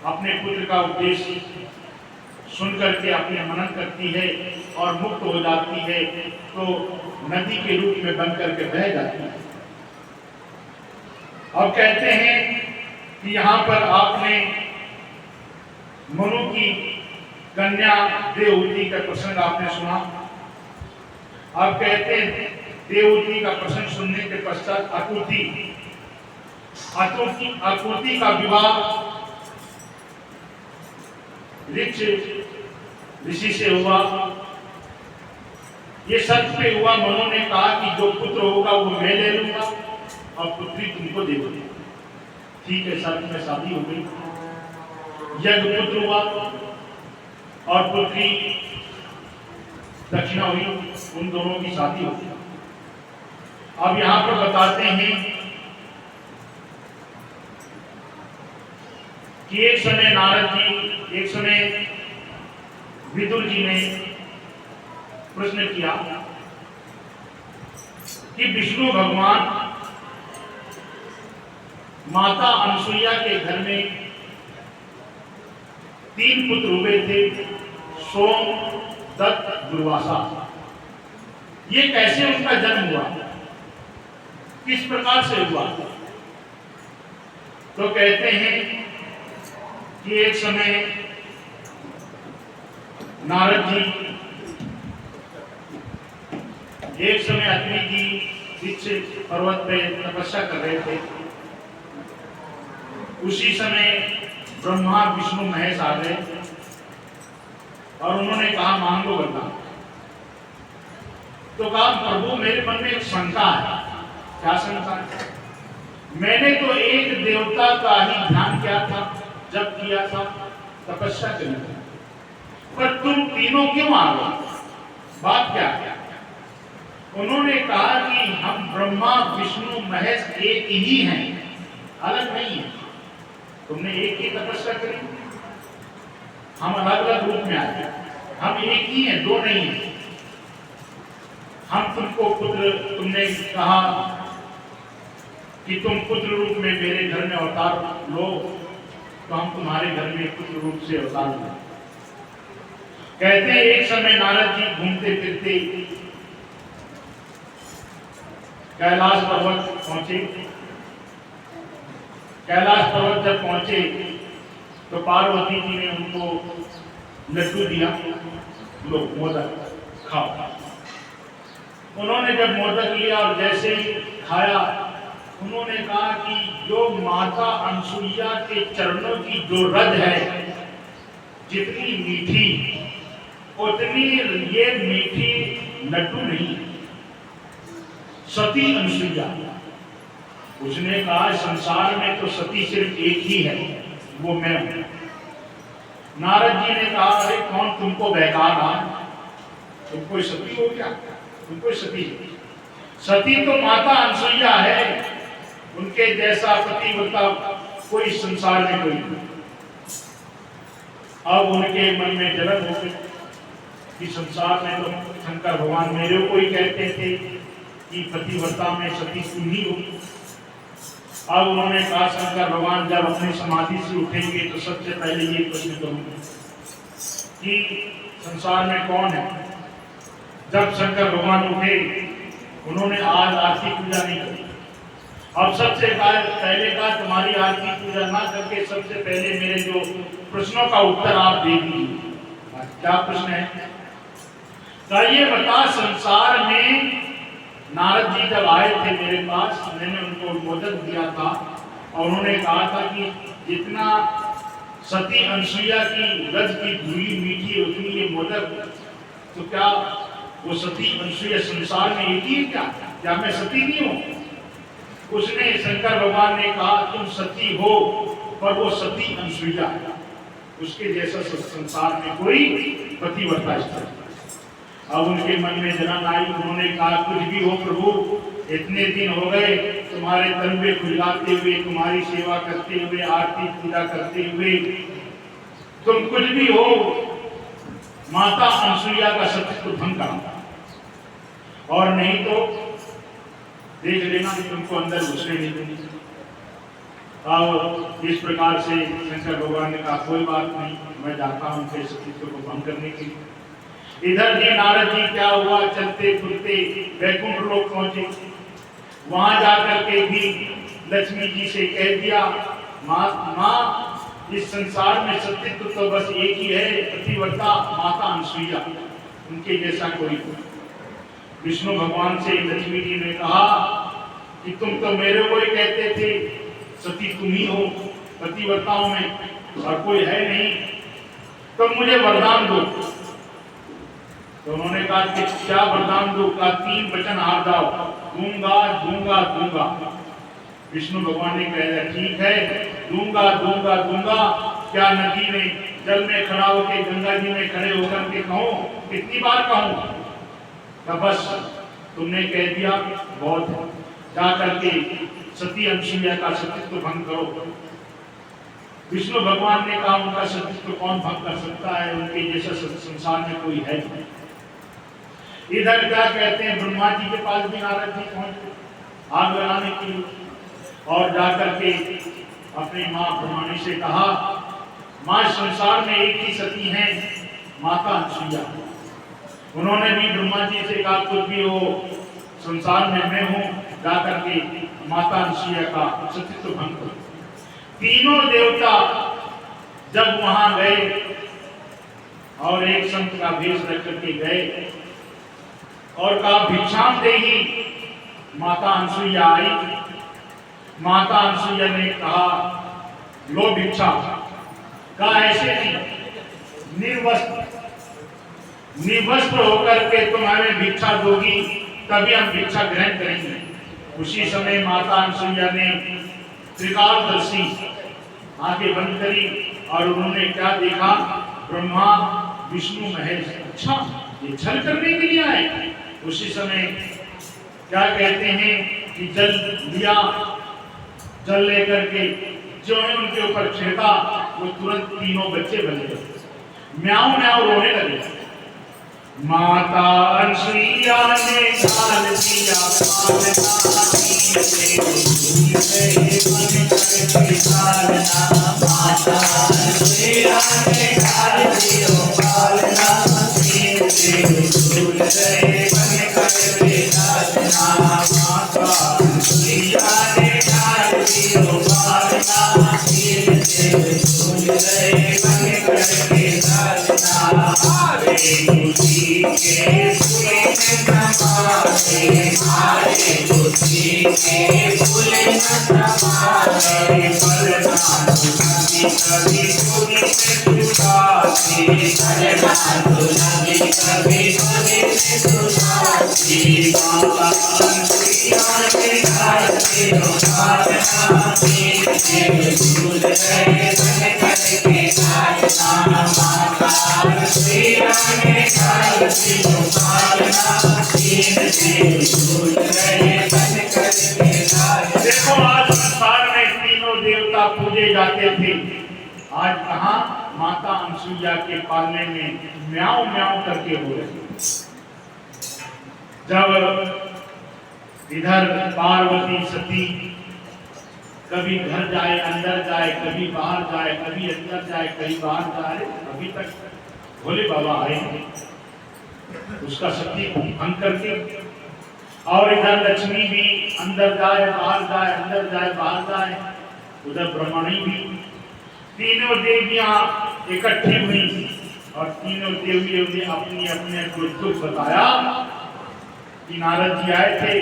अपने पुत्र का उपदेश सुन करके अपने मनन करती है और मुक्त हो जाती है, तो नदी के रूप में बन करके बह जाती है। अब कहते हैं कि यहाँ पर आपने मनु की कन्या देवहूति का प्रसंग आपने सुना। अब कहते हैं देवहूति का प्रसंग सुनने के पश्चात आकृति का विवाह ऋषि से हुआ। ये सच पे हुआ। मनु ने कहा कि जो पुत्र होगा वो मैं ले लूंगा और पुत्री तुमको दे दूंगा। ठीक है, सच में शादी हो गई, यज्ञ पुत्र हुआ और पुत्री दक्षिणा हुई, उन दोनों की शादी हो गई। अब यहां पर बताते हैं कि एक समय नारद जी, एक समय विदुर जी ने प्रश्न किया कि विष्णु भगवान माता अनसुईया के घर में 3 पुत्र हुए थे, सोम, दत्त, दुर्वासा। ये कैसे उनका जन्म हुआ, किस प्रकार से हुआ? तो कहते हैं कि एक समय नारद जी, एक समय अग्नि जी बीच पर्वत पे तपस्या कर रहे थे। उसी समय ब्रह्मा विष्णु महेश आ गए और उन्होंने कहा मांग लो वरदान। तो कहा प्रभु मेरे मन में एक शंका है। क्या शंका है? मैंने तो एक देवता का ही ध्यान किया था, जब किया था, तपस्या करनी थी, पर तुम तीनों क्यों आ गए? बात क्या है? उन्होंने कहा कि हम ब्रह्मा विष्णु महेश एक ही हैं, अलग नहीं है। तुमने एक ही तपस्या करी, हम अलग अलग रूप में आए, हम एक ही हैं, दो नहीं हैं। हम तुमको पुत्र, तुमने कहा कि तुम पुत्र रूप में मेरे घर में अवतार लो, तो हम तुम्हारे घर में पुत्र रूप से अवतार लो। कहते हैं एक समय नारद जी घूमते फिरते कैलाश पर्वत पहुंचे। कैलाश पर्वत जब पहुंचे तो पार्वती जी ने उनको लड्डू दिया, लो मोदक खाओ। उन्होंने जब मोदक लिया और जैसे ही खाया, उन्होंने कहा कि जो माता अनसुईया के चरणों की जो रज है, जितनी मीठी उतनी ये मीठी लड्डू नहीं। सती अनसुईया, उसने कहा संसार में तो सती सिर्फ एक ही है, वो मैं हूं। नारद जी ने कहा अरे कौन तुमको बहका रहा? तुम कोई सती हो क्या? तुम कोई सती? सती तो माता अनसुईया है। उनके जैसा पतिव्रता कोई संसार में कोई नहीं। अब उनके मन में जलन हो गई कि संसार में तो शंकर भगवान मेरे को ही कहते थे कि पतिव्रता में सती तुम ही हो। अब उन्होंने कहा शंकर भगवान जब अपनी समाधि से उठेंगे तो सबसे पहले ये प्रश्न करूंगा कि संसार में कौन है। जब शंकर भगवान उठे उन्होंने आज आरती पूजा नहीं की। अब सबसे पहले का तुम्हारी आरती पूजा ना करके सबसे पहले मेरे जो प्रश्नों का उत्तर आप दे दीजिए। क्या प्रश्न है? तो ये बता, संसार में नारद जी जब आए थे मेरे पास, मैंने उनको मोदक दिया था और उन्होंने कहा था कि जितना सती अनसुईया की रज की धुली मीठी होती है ये मोदक, तो क्या वो सती अनसुईया संसार में एक ही है? क्या मैं सती नहीं हूँ? उसने शंकर भगवान ने कहा तुम सती हो पर वो सती अनसुईया है, उसके जैसा संसार में कोई पतिव्रता स्त्री। अब उनके मन में जलन आई। उन्होंने कहा कुछ भी हो प्रभु, इतने दिन हो गए तुम्हारे तलवे खुलवाते हुए, तुम्हारी सेवा करते हुए, आरती पूजा करते हुए, तुम कुछ भी हो माता अनसुईया का सत्य भंग करो और नहीं तो देख लेना तुमको अंदर घुसने नहीं दूंगी। और इस प्रकार से शंकर भगवान ने कहा कोई बात नहीं, मैं जाता हूं उनके सतीत्व को भंग करने के लिए। इधर जी नारद जी क्या हुआ, चलते फिरते वैकुंठ लोक पहुंचे। वहां जाकर के भी लक्ष्मी जी से कह दिया माँ इस संसार में सतीत्व तो बस एक ही है, पतिव्रता माता अनसुईया, उनके जैसा कोई नहीं। विष्णु भगवान से लक्ष्मी जी ने कहा कि तुम तो मेरे को ही कहते थे सती तुम ही हो पतिव्रताओं में और कोई है नहीं, तो मुझे वरदान दो। तो उन्होंने कहा कि क्या वरदान दो? का 3 वचन हार जाओ, दूंगा दूंगा दूंगा। विष्णु भगवान ने कहा ठीक है, दूंगा दूंगा दूंगा। क्या नदी में जल में खड़ा होकर गंगा जी में खड़े होकर के कहो, कितनी बार कहूं? तो बस तुमने कह दिया बहुत है, जा करके सती अनसुईया का सतीत्व भंग करो। विष्णु भगवान ने कहा उनका सतीत्व कौन भंग कर सकता है, उनके जैसा संसार में कोई है नहीं। इधर क्या कहते हैं, ब्रह्मा जी के पास भी नारद जी पहुंचे आग लगाने के लिए और जाकर के अपनी माँ ब्रह्माणी से कहा माँ संसार में एक ही सती है माता अनसुईया। उन्होंने भी ब्रह्मा जी से कहा कुछ भी हो संसार में मैं हूँ, जाकर के माता अनसुईया का सतीत्व भंग करो। तीनों देवता जब वहां गए और एक संत का भेष रख करके गए और कहा भिक्षाम देही, माता अनसुईया आई। माता अनसुईया ने कहा लो भिक्षा। कहा ऐसे नहीं, निर्वस्त्र होकर के तुम हमें भिक्षा दोगी तभी हम भिक्षा ग्रहण करेंगे। उसी समय माता अनसुईया ने त्रिकालदर्शी आंखें बंद करी और उन्होंने क्या देखा, ब्रह्मा विष्णु महेश। अच्छा ये छल करने के लिए आए। उसी समय क्या कहते हैं कि जल लिया, जल लेकर के जो है उनके ऊपर छिड़का, वो तुरंत तीनों बच्चे बन गए, म्याऊं म्याऊं रोने लगे। माता अनसुईया ने डाल दिया माता अनसुईया ने डाल दिया पालना, झूल रहे बन करके नाचना। माता अनसुईया ने डाल दिया पालना, झूल रहे बन करके नाचना। खुशी के फूल नमारे, हरे खुशी के फूल नमारे, बलना दुलारी कभी सुनी से सुनाती, बलना दुलारी कभी सुनी से सुनाती। माता अनसुईया ने डाल दिया पालना, झूल रहे बन करके नाचना। माता अनसुईया ने डाल दिया पालना, झूल रहे बन करके नाचना। देखो आज खोजे जाते थे, आज कहाँ माता अनसुईया के पालने में म्याऊं म्याऊं करके हो रहे। जब इधर पार्वती सती कभी घर जाए अंदर जाए, कभी बाहर जाए, कभी अंदर जाए, कभी बाहर जाए, अभी तक भोले बाबा आए नहीं उसका सती भंग करके। और इधर लक्ष्मी भी अंदर जाए बाहर जाए, अंदर जाए बाहर जाए, उधर ब्रह्मणी भी, तीनों देवियां इकट्ठी हुई और तीनों देवियों ने अपनी अपने को दुख बताया कि नारद जी आए थे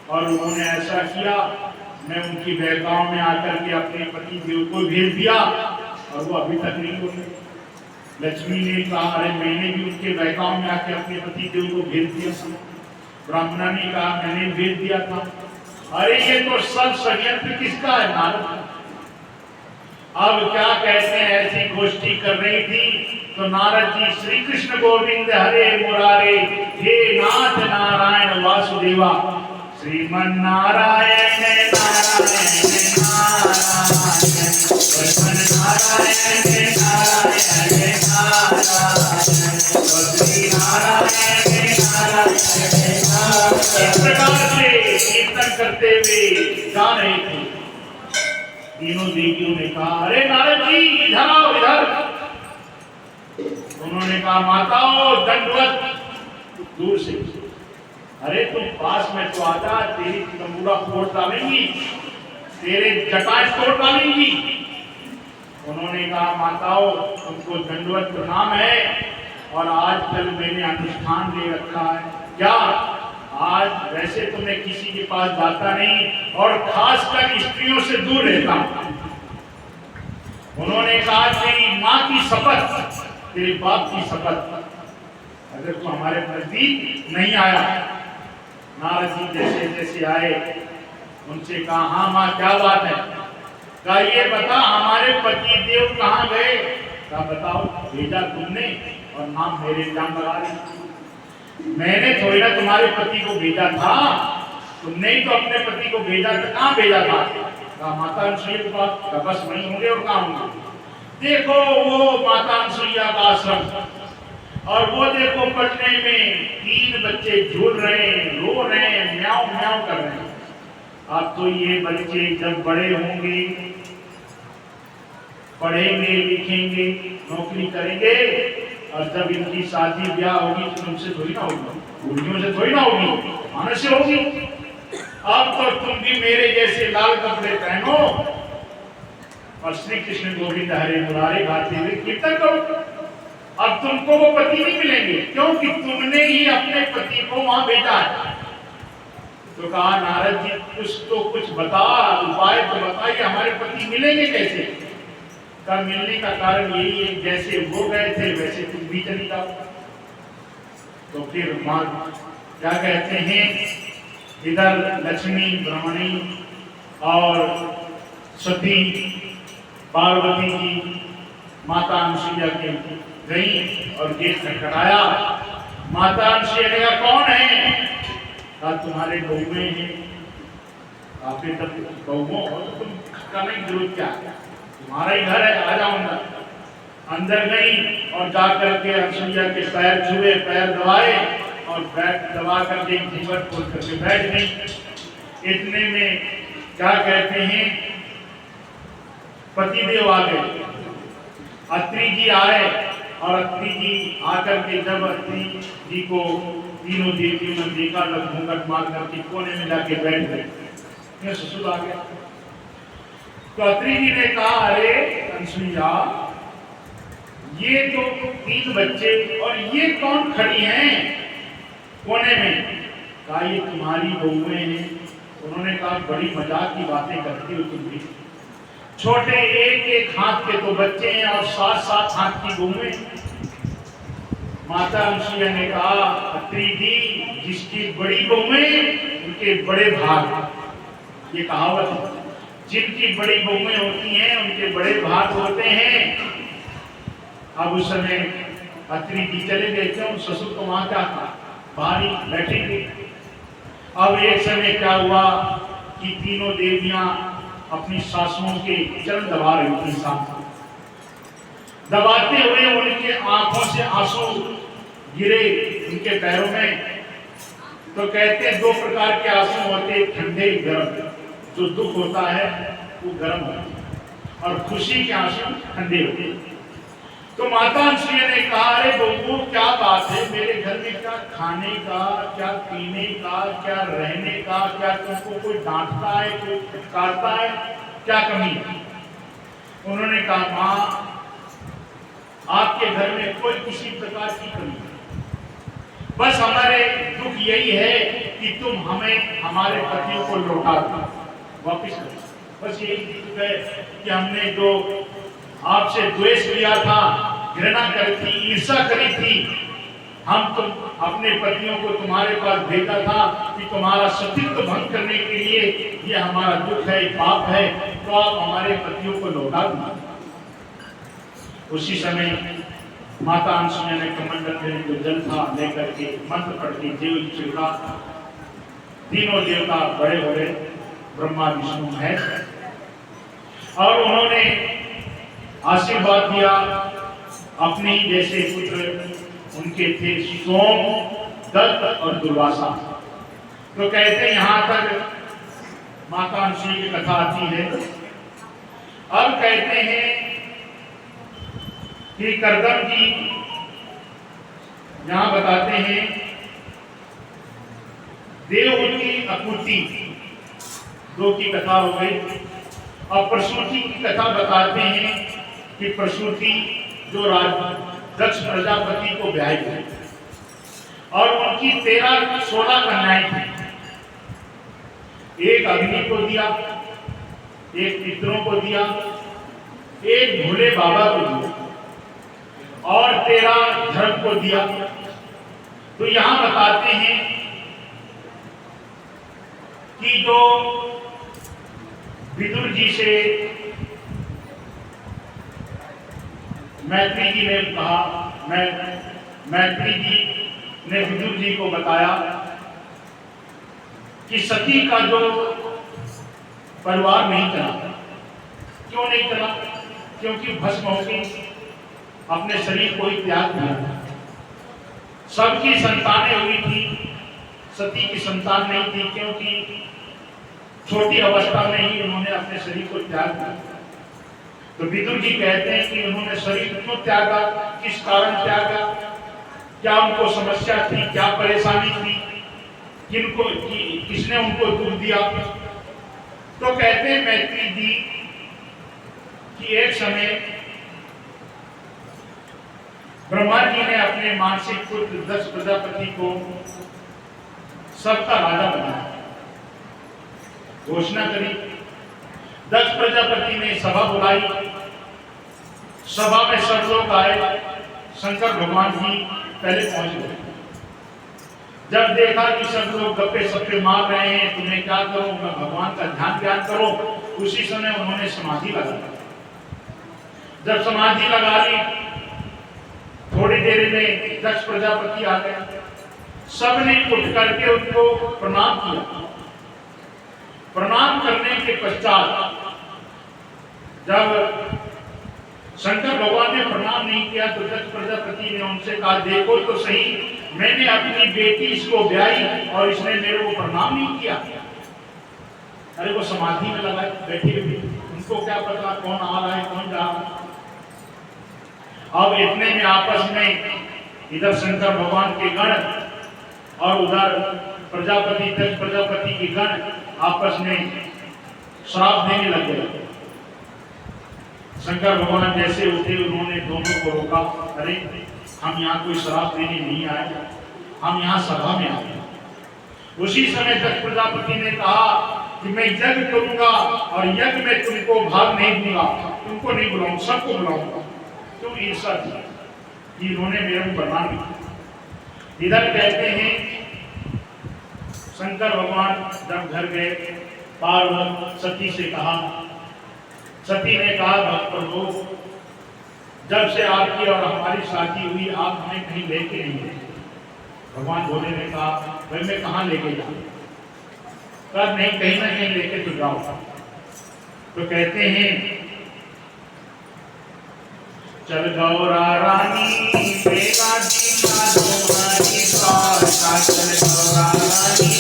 और उन्होंने ऐसा किया, मैं उनकी बहकाओं में आकर के अपने पति देव को भेज दिया और वो अभी तक नहीं बोले। लक्ष्मी ने कहा, अरे मैंने भी उनके बहकाओं में आकर अपने पति देव को भेज दिया था। ब्राह्मणा ने कहा, मैंने भेज दिया था। अरे ये तो सब षड्यंत्र किसका है नारद? अब क्या कहते हैं, ऐसी गोष्ठी कर रही थी तो नारद जी श्री कृष्ण गोविंद हरे मुरारे हे नाथ नारायण वासुदेवा, श्रीमन नारायण नारायण नारायण, श्रीमन नारायण नारायण नारायण, श्री नारायण नारायण। इस प्रकार से कीर्तन करते हुए जा रहे थे। तीनों देवियों ने कहा, अरे नारद जी इधर आओ इधर। उन्होंने कहा, माताओं दंडवत। दूर से, अरे तुम पास में तो आजा, तेरी तंबूरा फोड़ डालेंगी, तेरे जटाएं तोड़ डालेंगी। उन्होंने कहा, माताओं तुमको दंडवत प्रणाम है और आज कल मैंने अनुष्ठान ले रखा है। क्या? आज वैसे तो मैं किसी के पास जाता नहीं और खासकर स्त्रियों से दूर रहता हूं। उन्होंने कहा, तेरी माँ की शपथ, तेरे बाप की शपथ, अगर तू हमारे नजदीक नहीं आया। नारद जी जैसे जैसे आए उनसे कहा, हाँ माँ क्या बात है? कहा, ये बता हमारे पति देव कहाँ गए? कहा, बताओ। भेजा तुमने और नाम मेरे इल्जाम लगा रही। मैंने थोड़ी ना तुम्हारे पति को भेजा था, तुमने ही तो अपने पति को भेजा था। कहाँ भेजा था? कहा, माता अनसुईया के पास। बस वहीं होंगे और कहाँ होंगे? देखो वो माता अनसुईया का आश्रम, और वो देखो पटने में 3 बच्चे झूल रहे हैं, रो रहे हैं, म्याऊं म्याऊं कर रहे हैं। अब तो ये बच्चे जब बड़े होंगे, पढ़ेंगे लिखेंगे, नौकरी करेंगे और जब इनकी शादी ब्याह होगी तो उनसे थोड़ी ना होगी, बूढ़ियों से थोड़ी ना होगी, मनुष्य होगी। अब तो तुम भी मेरे जैसे लाल कपड़े पहनो और श्री कृष्ण गोविंद हरे मुरारे गाते हुए कीर्तन करो। अब तुमको वो पति नहीं मिलेंगे क्योंकि तुमने ही अपने पति को वहां भेजा है। तो कहा, नारद जी कुछ बता, उपाय तो बताइए, हमारे पति मिलेंगे कैसे? का मिलने का कारण यही है, जैसे वो गए थे वैसे तुम भी चली जाओ। तो फिर मां क्या कहते हैं, इधर लक्ष्मी ब्रह्मणी और सती पार्वती जी माता अनसुईया के गई और गेट खटखटाया। माता अनसुईया ने कहा, कौन है? कहा, तुम्हारे बहुएं हैं। आपने तब बहुओं हो तो तुम खटकाने की जरूरत क्या है? तुम्हारा ही घर है, आ जाओ अंदर। अंदर गई और जाकर के अनसुईया के पैर छुए, पैर दबाए और बैठ दबा करके घूंघट खोल करके बैठ गई। इतने में क्या कहते हैं, पतिदेव आ गए, अत्रि जी आए और अत्रि जी आकर के जब अत्रि जी को तीनों देवियों ने देखा तब घूंघट मार करके कोने में जाके बैठ गए। ससुर आ गया तो अत्रि जी ने कहा, अरे अनसुईया ये तो 3 बच्चे और ये कौन खड़ी हैं कोने में? कहा, ये तुम्हारी बहुएं हैं। उन्होंने कहा, बड़ी मजाक की बातें करती हो तुम भी, छोटे एक हाथ के तो बच्चे हैं और 7 हाथ की बहुएं। माता अनसुईया ने कहा, अत्रि जी जिसकी बड़ी बहुएं उनके बड़े भाग। ये कहावत है, जिनकी बड़ी बहुएं होती हैं उनके बड़े भाग होते हैं। अब उस समय अत्रि जी चले गए, क्यों? ससुर तो वहां क्या था, बाहर ही बैठे थे। अब एक समय क्या हुआ कि तीनों देवियां अपनी सासुओं के चरण दबा रही थी। साथ दबाते हुए उनके आंखों से आंसू गिरे उनके पैरों में। तो कहते हैं दो प्रकार के आंसू होते हैं, ठंडे गर्म। जो दुख होता है वो गर्म होता है और खुशी के आंसू ठंडे होते हैं। तो माता अनसुईया ने कहा, अरे बहू क्या बात है, मेरे घर में क्या खाने का, क्या पीने का, क्या रहने का, क्या तुमको कोई डांटता है, कोई फटकारता है, क्या कमी है? उन्होंने कहा, माँ आपके घर में कोई किसी प्रकार की कमी नहीं, बस हमारे दुख यही है कि तुम हमें हमारे पतियों को लौटा दो, वापिस करो। बस यही दुख है कि हमने जो आपसे द्वेष किया था, घृणा करी थी, ईर्ष्या करी थी, हम तुम अपने पतियों को तुम्हारे पास भेजा था कि तुम्हारा सतीत्व भंग करने के लिए ये हमारा दुख है, पाप है, तो आप हमारे पतियों को लौटा दो। उसी समय माता अनसुईया ने कमंडल में जो जल था लेकर के मंत्र पढ़ के देव चिल्ला, तीनों देवता बड़े बड़े ब्रह्मा विष्णु है, और उन्होंने आशीर्वाद दिया। अपने जैसे पुत्र उनके थे सोम, दत्त और दुर्वासा। तो कहते हैं यहां तक माता अनसुईया की कथा आती है। अब कहते हैं कि करदम जी यहां बताते हैं देव की अपूर्ति, दो की कथा हो गई। अब प्रसूति की कथा बताते हैं कि प्रसूति जो दक्ष प्रजापति को ब्याही गई और उनकी 13-16 कन्याएं थी। एक अग्नि को दिया, एक पितरों को दिया, एक भोले बाबा को दिया और 13 धर्म को दिया। तो यहां बताते हैं कि जो विदुर जी से मैत्री जी ने कहा, मैत्री जी ने विदुर जी को बताया कि सती का जो परिवार नहीं चला। क्यों नहीं चला? क्योंकि भस्म हो गई, अपने शरीर को ही त्याग किया। सबकी संतानें हुई थी, सती की संतान नहीं थी, क्योंकि छोटी अवस्था में ही उन्होंने अपने शरीर को त्याग दिया। तो विदुर जी कहते हैं कि उन्होंने शरीर क्यों त्यागा, किस कारण त्यागा, क्या उनको समस्या थी, क्या परेशानी थी, किसने उनको दुख दिया? तो कहते हैं मैत्री जी कि एक समय ब्रह्मा जी ने अपने मानसिक पुत्र दक्ष प्रजापति को सबका राजा बनाया, घोषणा करी। दक्ष प्रजापति ने सभा बुलाई, सभा में सब लोग आए। शंकर भगवान जी पहले पहुंच गए। जब देखा कि सब लोग गप्पे सप्पे मार रहे हैं, तुम्हें क्या करूं, मैं भगवान का ध्यान ध्यान करो, उसी समय उन्होंने समाधि लगा ली। जब समाधि लगा ली, थोड़ी देर में दक्ष प्रजापति आ गए। सबने उठ करके उनको प्रणाम किया। प्रणाम करने के पश्चात जब शंकर भगवान ने प्रणाम नहीं किया तो दक्ष प्रजापति ने उनसे कहा, देखो तो सही, मैंने अपनी बेटी इसको ब्याही और इसने मेरे को प्रणाम नहीं किया। अरे वो समाधि में लगा बैठे हुए, उनको क्या पता कौन आ रहा है कौन जा रहा है। अब इतने में आपस में इधर शंकर भगवान के गण और उधर प्रजापति दक्ष प्रजापति के गण आपस में श्राप देने लग गए। शंकर भगवान जैसे उठे, उन्होंने दोनों को रोका, अरे हम यहाँ कोई श्राप देने नहीं आए, हम यहाँ सभा में आए। उसी समय दक्ष प्रजापति ने कहा कि मैं यज्ञ करूंगा और यज्ञ में तुमको भाग नहीं दूंगा, तुमको नहीं बुलाऊंगा, सबको बुलाऊंगा। क्यों? ईर्ष्या थी, इन्होंने मेरे को बना दिया। इधर कहते हैं शंकर भगवान जब घर गए, पार्वती सती से कहा, सती ने कहा, भक्त प्रभु, जब से आपकी और हमारी शादी हुई आप हमें कहीं लेके नहीं गए। भगवान भोले ने कहा, भाई मैं कहाँ लेके जाऊँ? नहीं, कहीं ना कहीं लेके तो जाओ। तो कहते हैं चल गौरा रानी मेरा दीना तुम्हारी द्वार का, चल गौरा रानी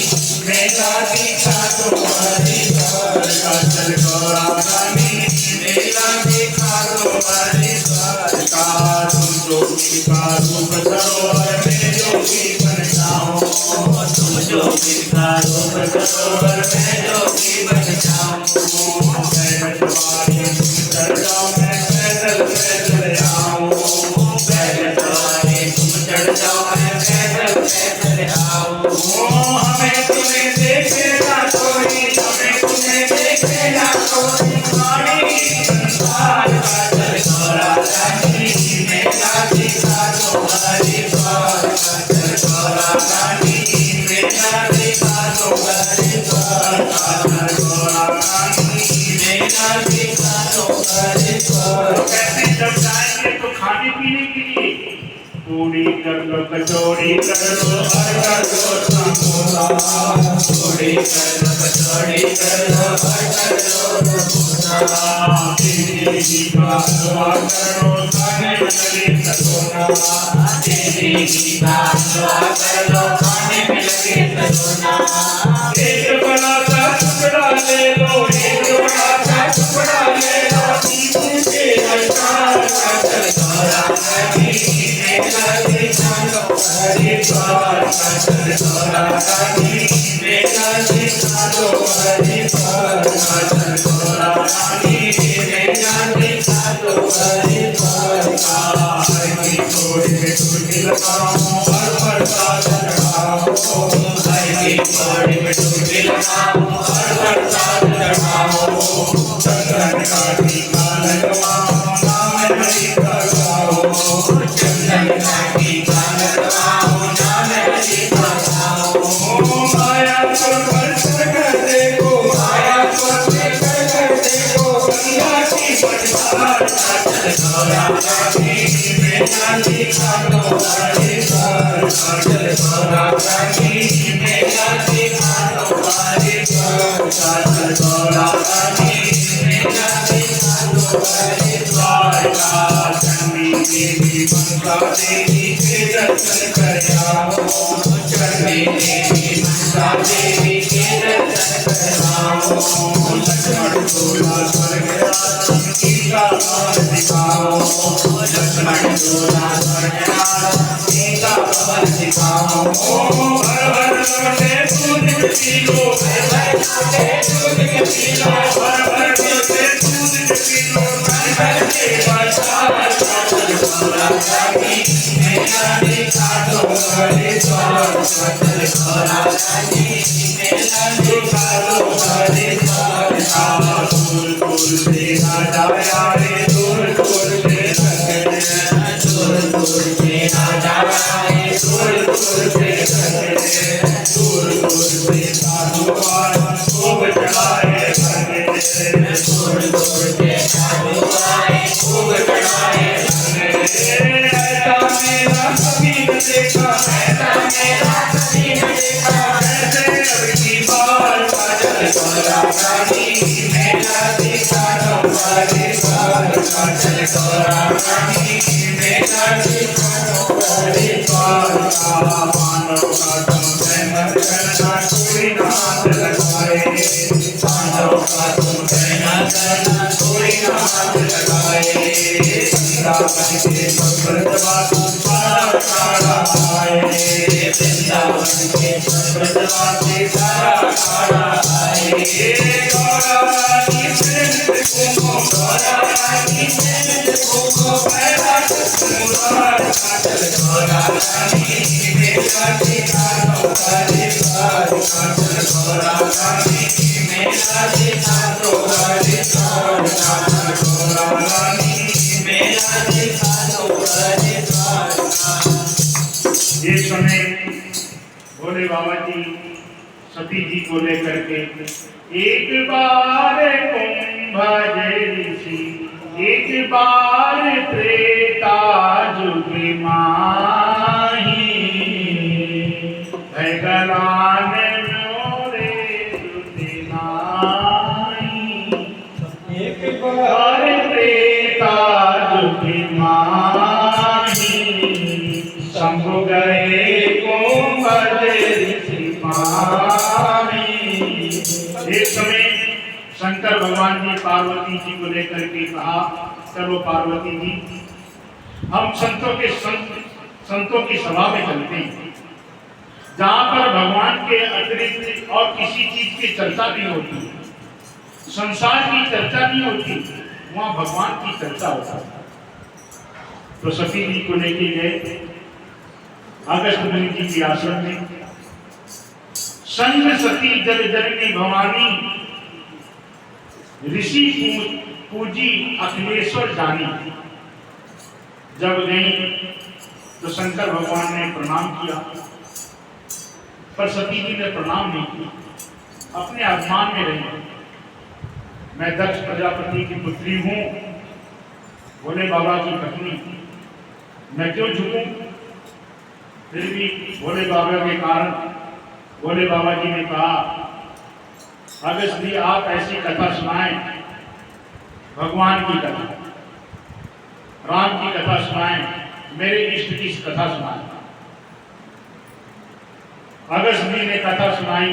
मेरा दीना तुम्हारी द्वार का, चल गौरा रानी मेरा दीना तुम्हारी द्वार का। तुम जोगी का रूप सरोवर में जोगी बन जाओ, तुम जोगी का रूप सरोवर में जोगी बन जाओ। मैं तुम्हारी चढ़ जाओ, मैं पैदल पैदल आऊं, बैल सवारी तुम चढ़ जाओ, मैं पैदल पैदल आऊं। हमें तुम्हें देखे ना कोई, हमें तुम्हें देखे ना कोई, पानी संसार का चल गौरा रानी मेरा दीना तुम्हारी द्वार का, चल गौरा रानी मेरा दीना तुम्हारी द्वार का, चल गौरा रानी मेरा दीना तुम्हारी द्वार का। कहते जब जाएंगे तो खाने पीने के लिए पूरी कर लो, कचौड़ी कर लो, हर कर लो समोसा, पूरी कर लो, कचौड़ी कर लो, हर कर लो समोसा। दीदी जी का दुआ करो, खाने में लगे ससुरा, दीदी की बात दुआ कर लो, खाने में लगे ससुरा। एक बड़ा सा टुकड़ा ले लो, एक बड़ा सा टुकड़ा ले लो, नींबू के अचार का, चल गौरा रानी मेरा दीना तुम्हारी द्वार का, चल गौरा रानी मेरा दीना तुम्हारी द्वार का, चल गौरा रानी मेरा दीना तुम्हारी द्वार का। हर की थोड़ी में टुकड़ी लगाओ, हर प्रसाद चढ़ाओ, हर की थोड़ी में डुबकी लगाओ, हर प्रसाद चढ़ाओ। चंदन का टीका लगवाओ, नाम हरि का गाओ, चंदन का टीका लगवाओ, नाम हरि का गाओ। माया को स्पर्श कर देखो, माया को स्पर्श कर देखो, गंगा की बरसात का, चल गौरा रानी मेरा दीना तुम्हारी द्वार का, चल गौरा रानी मेरा दीना तुम्हारी द्वार का, चल गौरा रानी मेरा दीना तुम्हारी द्वार का। चंडी देवी मनसा देवी के दर्शन कर आओ, चंडी देवी मनसा देवी के दर्शन कराओ। लक्ष्मण झूला स्वर्ग आश्रम की कामान दिखाओ, लक्ष्मण झूला स्वर्ग आश्रम की कामान दिखाओ। हर हर लोटे दूध पी लो, हर हर लोटे दूध के पी लो, हर हर लोटे दूध पी लो, हर हर के बाजार का, चल गौरा रानी मेरा दीना तुम्हारी द्वार का, चल गौरा रानी मेरा दीना तुम्हारी द्वार का। दूर दूर से ना जाया रे, दूर दूर से सकते, दूर दूर से ना जाए, दूर दूर से सकते। दूर दूर से साधुवान खूब चढ़ाए करते, दूर दूर से साधु आए, खूब चढ़ाए ऐसा मेरा कभी न देखा, ऐसा मेरा कभी न देखा। ऐसे अब की बार का, चल गौरा रानी मेरा दीना तुम्हारी द्वार का, चल गौरा रानी मेरा दीना तुम्हारी द्वार का। मानव का तुम सहमत करना, कोई ना हाथ लगाए, मानव का तुम कहना करना, कोई ना हाथ लगाए। वृंदावन के भगवतवासी सारा काढ़ा आए, वृंदावन के पर्वतवासी सारा काढ़ा आए। गौरा रानी प्रेम से घूमो, गौरा रानी प्रेम से घूमो, पैदा मुराद का, चल गौरा रानी मेरा दीना तुम्हारी द्वार का, चल गौरा रानी मेरा दीना तुम्हारी द्वार का, चल गौरा रानी मेरा दीना तुम्हारी द्वार का। ये समय भोले बाबा जी सती जी को लेकर के एक बार कुंभजे ऋषि, एक बार त्रेता जुग माही, भगवान मोरे सुतिनाही। एक समय शंकर भगवान जी पार्वती जी को लेकर के कहा, चलो पार्वती जी हम संतों की सभा में चलते हैं, जहां पर भगवान के अतिरिक्त और किसी चीज की चर्चा नहीं होती, संसार की चर्चा नहीं होती, वहां भगवान की चर्चा होता है। तो सती जी को लेके गए अगस्त मुनि जी के आश्रम में। संग सती जग जननी भवानी, ऋषि पूजी अखिलेश्वर जानी। जब गई तो शंकर भगवान ने प्रणाम किया, पर सती जी ने प्रणाम नहीं किया, अपने अभिमान में रही। मैं दक्ष प्रजापति की पुत्री हूं, भोले बाबा की पत्नी, मैं क्यों झुकूं? फिर भी भोले बाबा के कारण भोले बाबा जी ने कहा, अगस्त जी आप ऐसी कथा सुनाएं, भगवान की कथा, राम की कथा सुनाएं, मेरे इष्ट की कथा सुनाएं। अगस्त जी ने कथा सुनाई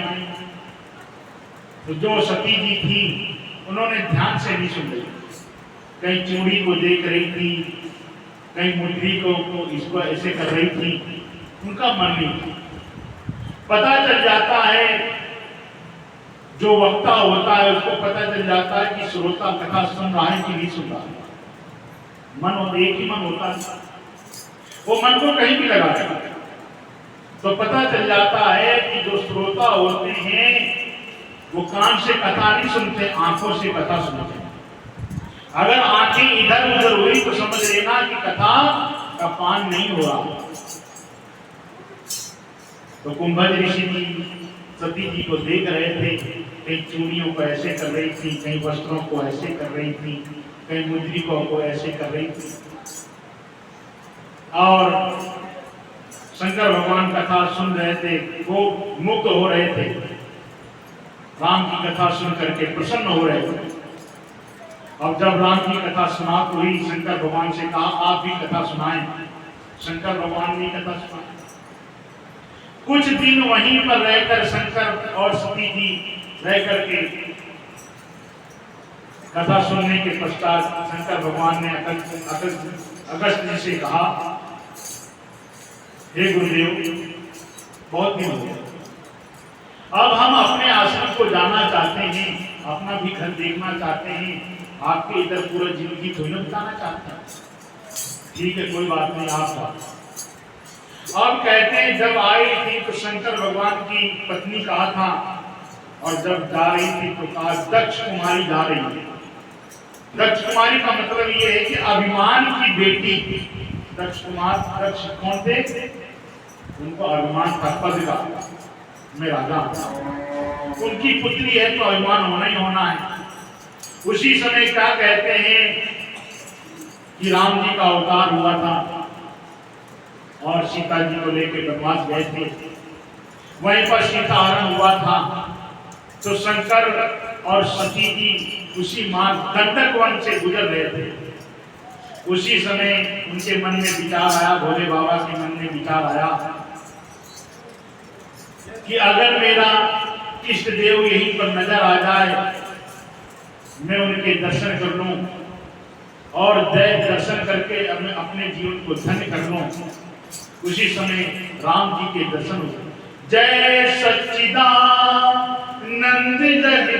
तो जो सती जी थी उन्होंने ध्यान से नहीं सुन रही, कहीं चूड़ी को देख रही थी, कहीं मुंडी को इसको ऐसे कर रही थी, उनका मन नहीं। पता चल जाता है, जो वक्ता होता है उसको पता चल जाता है कि श्रोता कथा सुन रहा है कि नहीं सुन रहा है। मन और एक ही मन होता है, वो मन को कहीं भी लगा है तो पता चल जाता है कि जो श्रोता होते हैं वो कान से कथा नहीं सुनते, आंखों से कथा सुनते हैं। अगर आंखें इधर उधर हुई तो समझ लेना कि कथा का पान नहीं हो रहा। तो कुंभज ऋषि जी सती जी को देख रहे थे, कहीं चूड़ियों को ऐसे कर रही थी, कहीं वस्त्रों को ऐसे कर रही थी, कहीं मुद्रिकों को ऐसे कर रही थी। और शंकर भगवान कथा सुन रहे थे, वो मुक्त हो रहे थे, राम की कथा सुन करके प्रसन्न हो रहे थे। अब जब राम की कथा समाप्त हुई, शंकर भगवान से कहा आप भी कथा सुनाएं। शंकर भगवान ने कथा सुनाई। कुछ दिन वहीं पर रहकर शंकर और सती जी रह करके कथा सुनने के पश्चात शंकर भगवान ने अगस्त जी से कहा, हे गुरुदेव बहुत दिन हो गए, अब हम अपने आश्रम को जाना चाहते हैं, अपना भी घर देखना चाहते हैं, आपके इधर पूरा जिंदगी थोड़ी ना बिताना चाहते हैं। ठीक है कोई बात नहीं, आप अब कहते हैं जब आई थी तो शंकर भगवान की पत्नी कहा था, और जब जा रही थी तो कहा दक्ष कुमारी जा रही है। दक्ष कुमारी का मतलब ये है कि अभिमान की बेटी। दक्ष कुमार, दक्ष कौन थे? उनको अभिमान था पद का, मैं राजा, उनकी पुत्री है तो अभिमान होना ही होना है। उसी समय क्या कहते हैं कि राम जी का अवतार हुआ था और सीता जी को लेकर वनवास गए थे, वहीं पर सीता हरण हुआ था। तो शंकर और सती जी उसी मार्ग दंडक वन से गुजर रहे थे। उसी समय उनके मन में विचार आया, भोले बाबा के मन में विचार आया कि अगर मेरा इष्ट देव यहीं पर नजर आ जाए, मैं उनके दर्शन कर लूं और दर्शन करके अपने जीवन को धन्य कर लूं। उसी समय राम जी के दर्शन हुए। जय सच्चिदानंद जग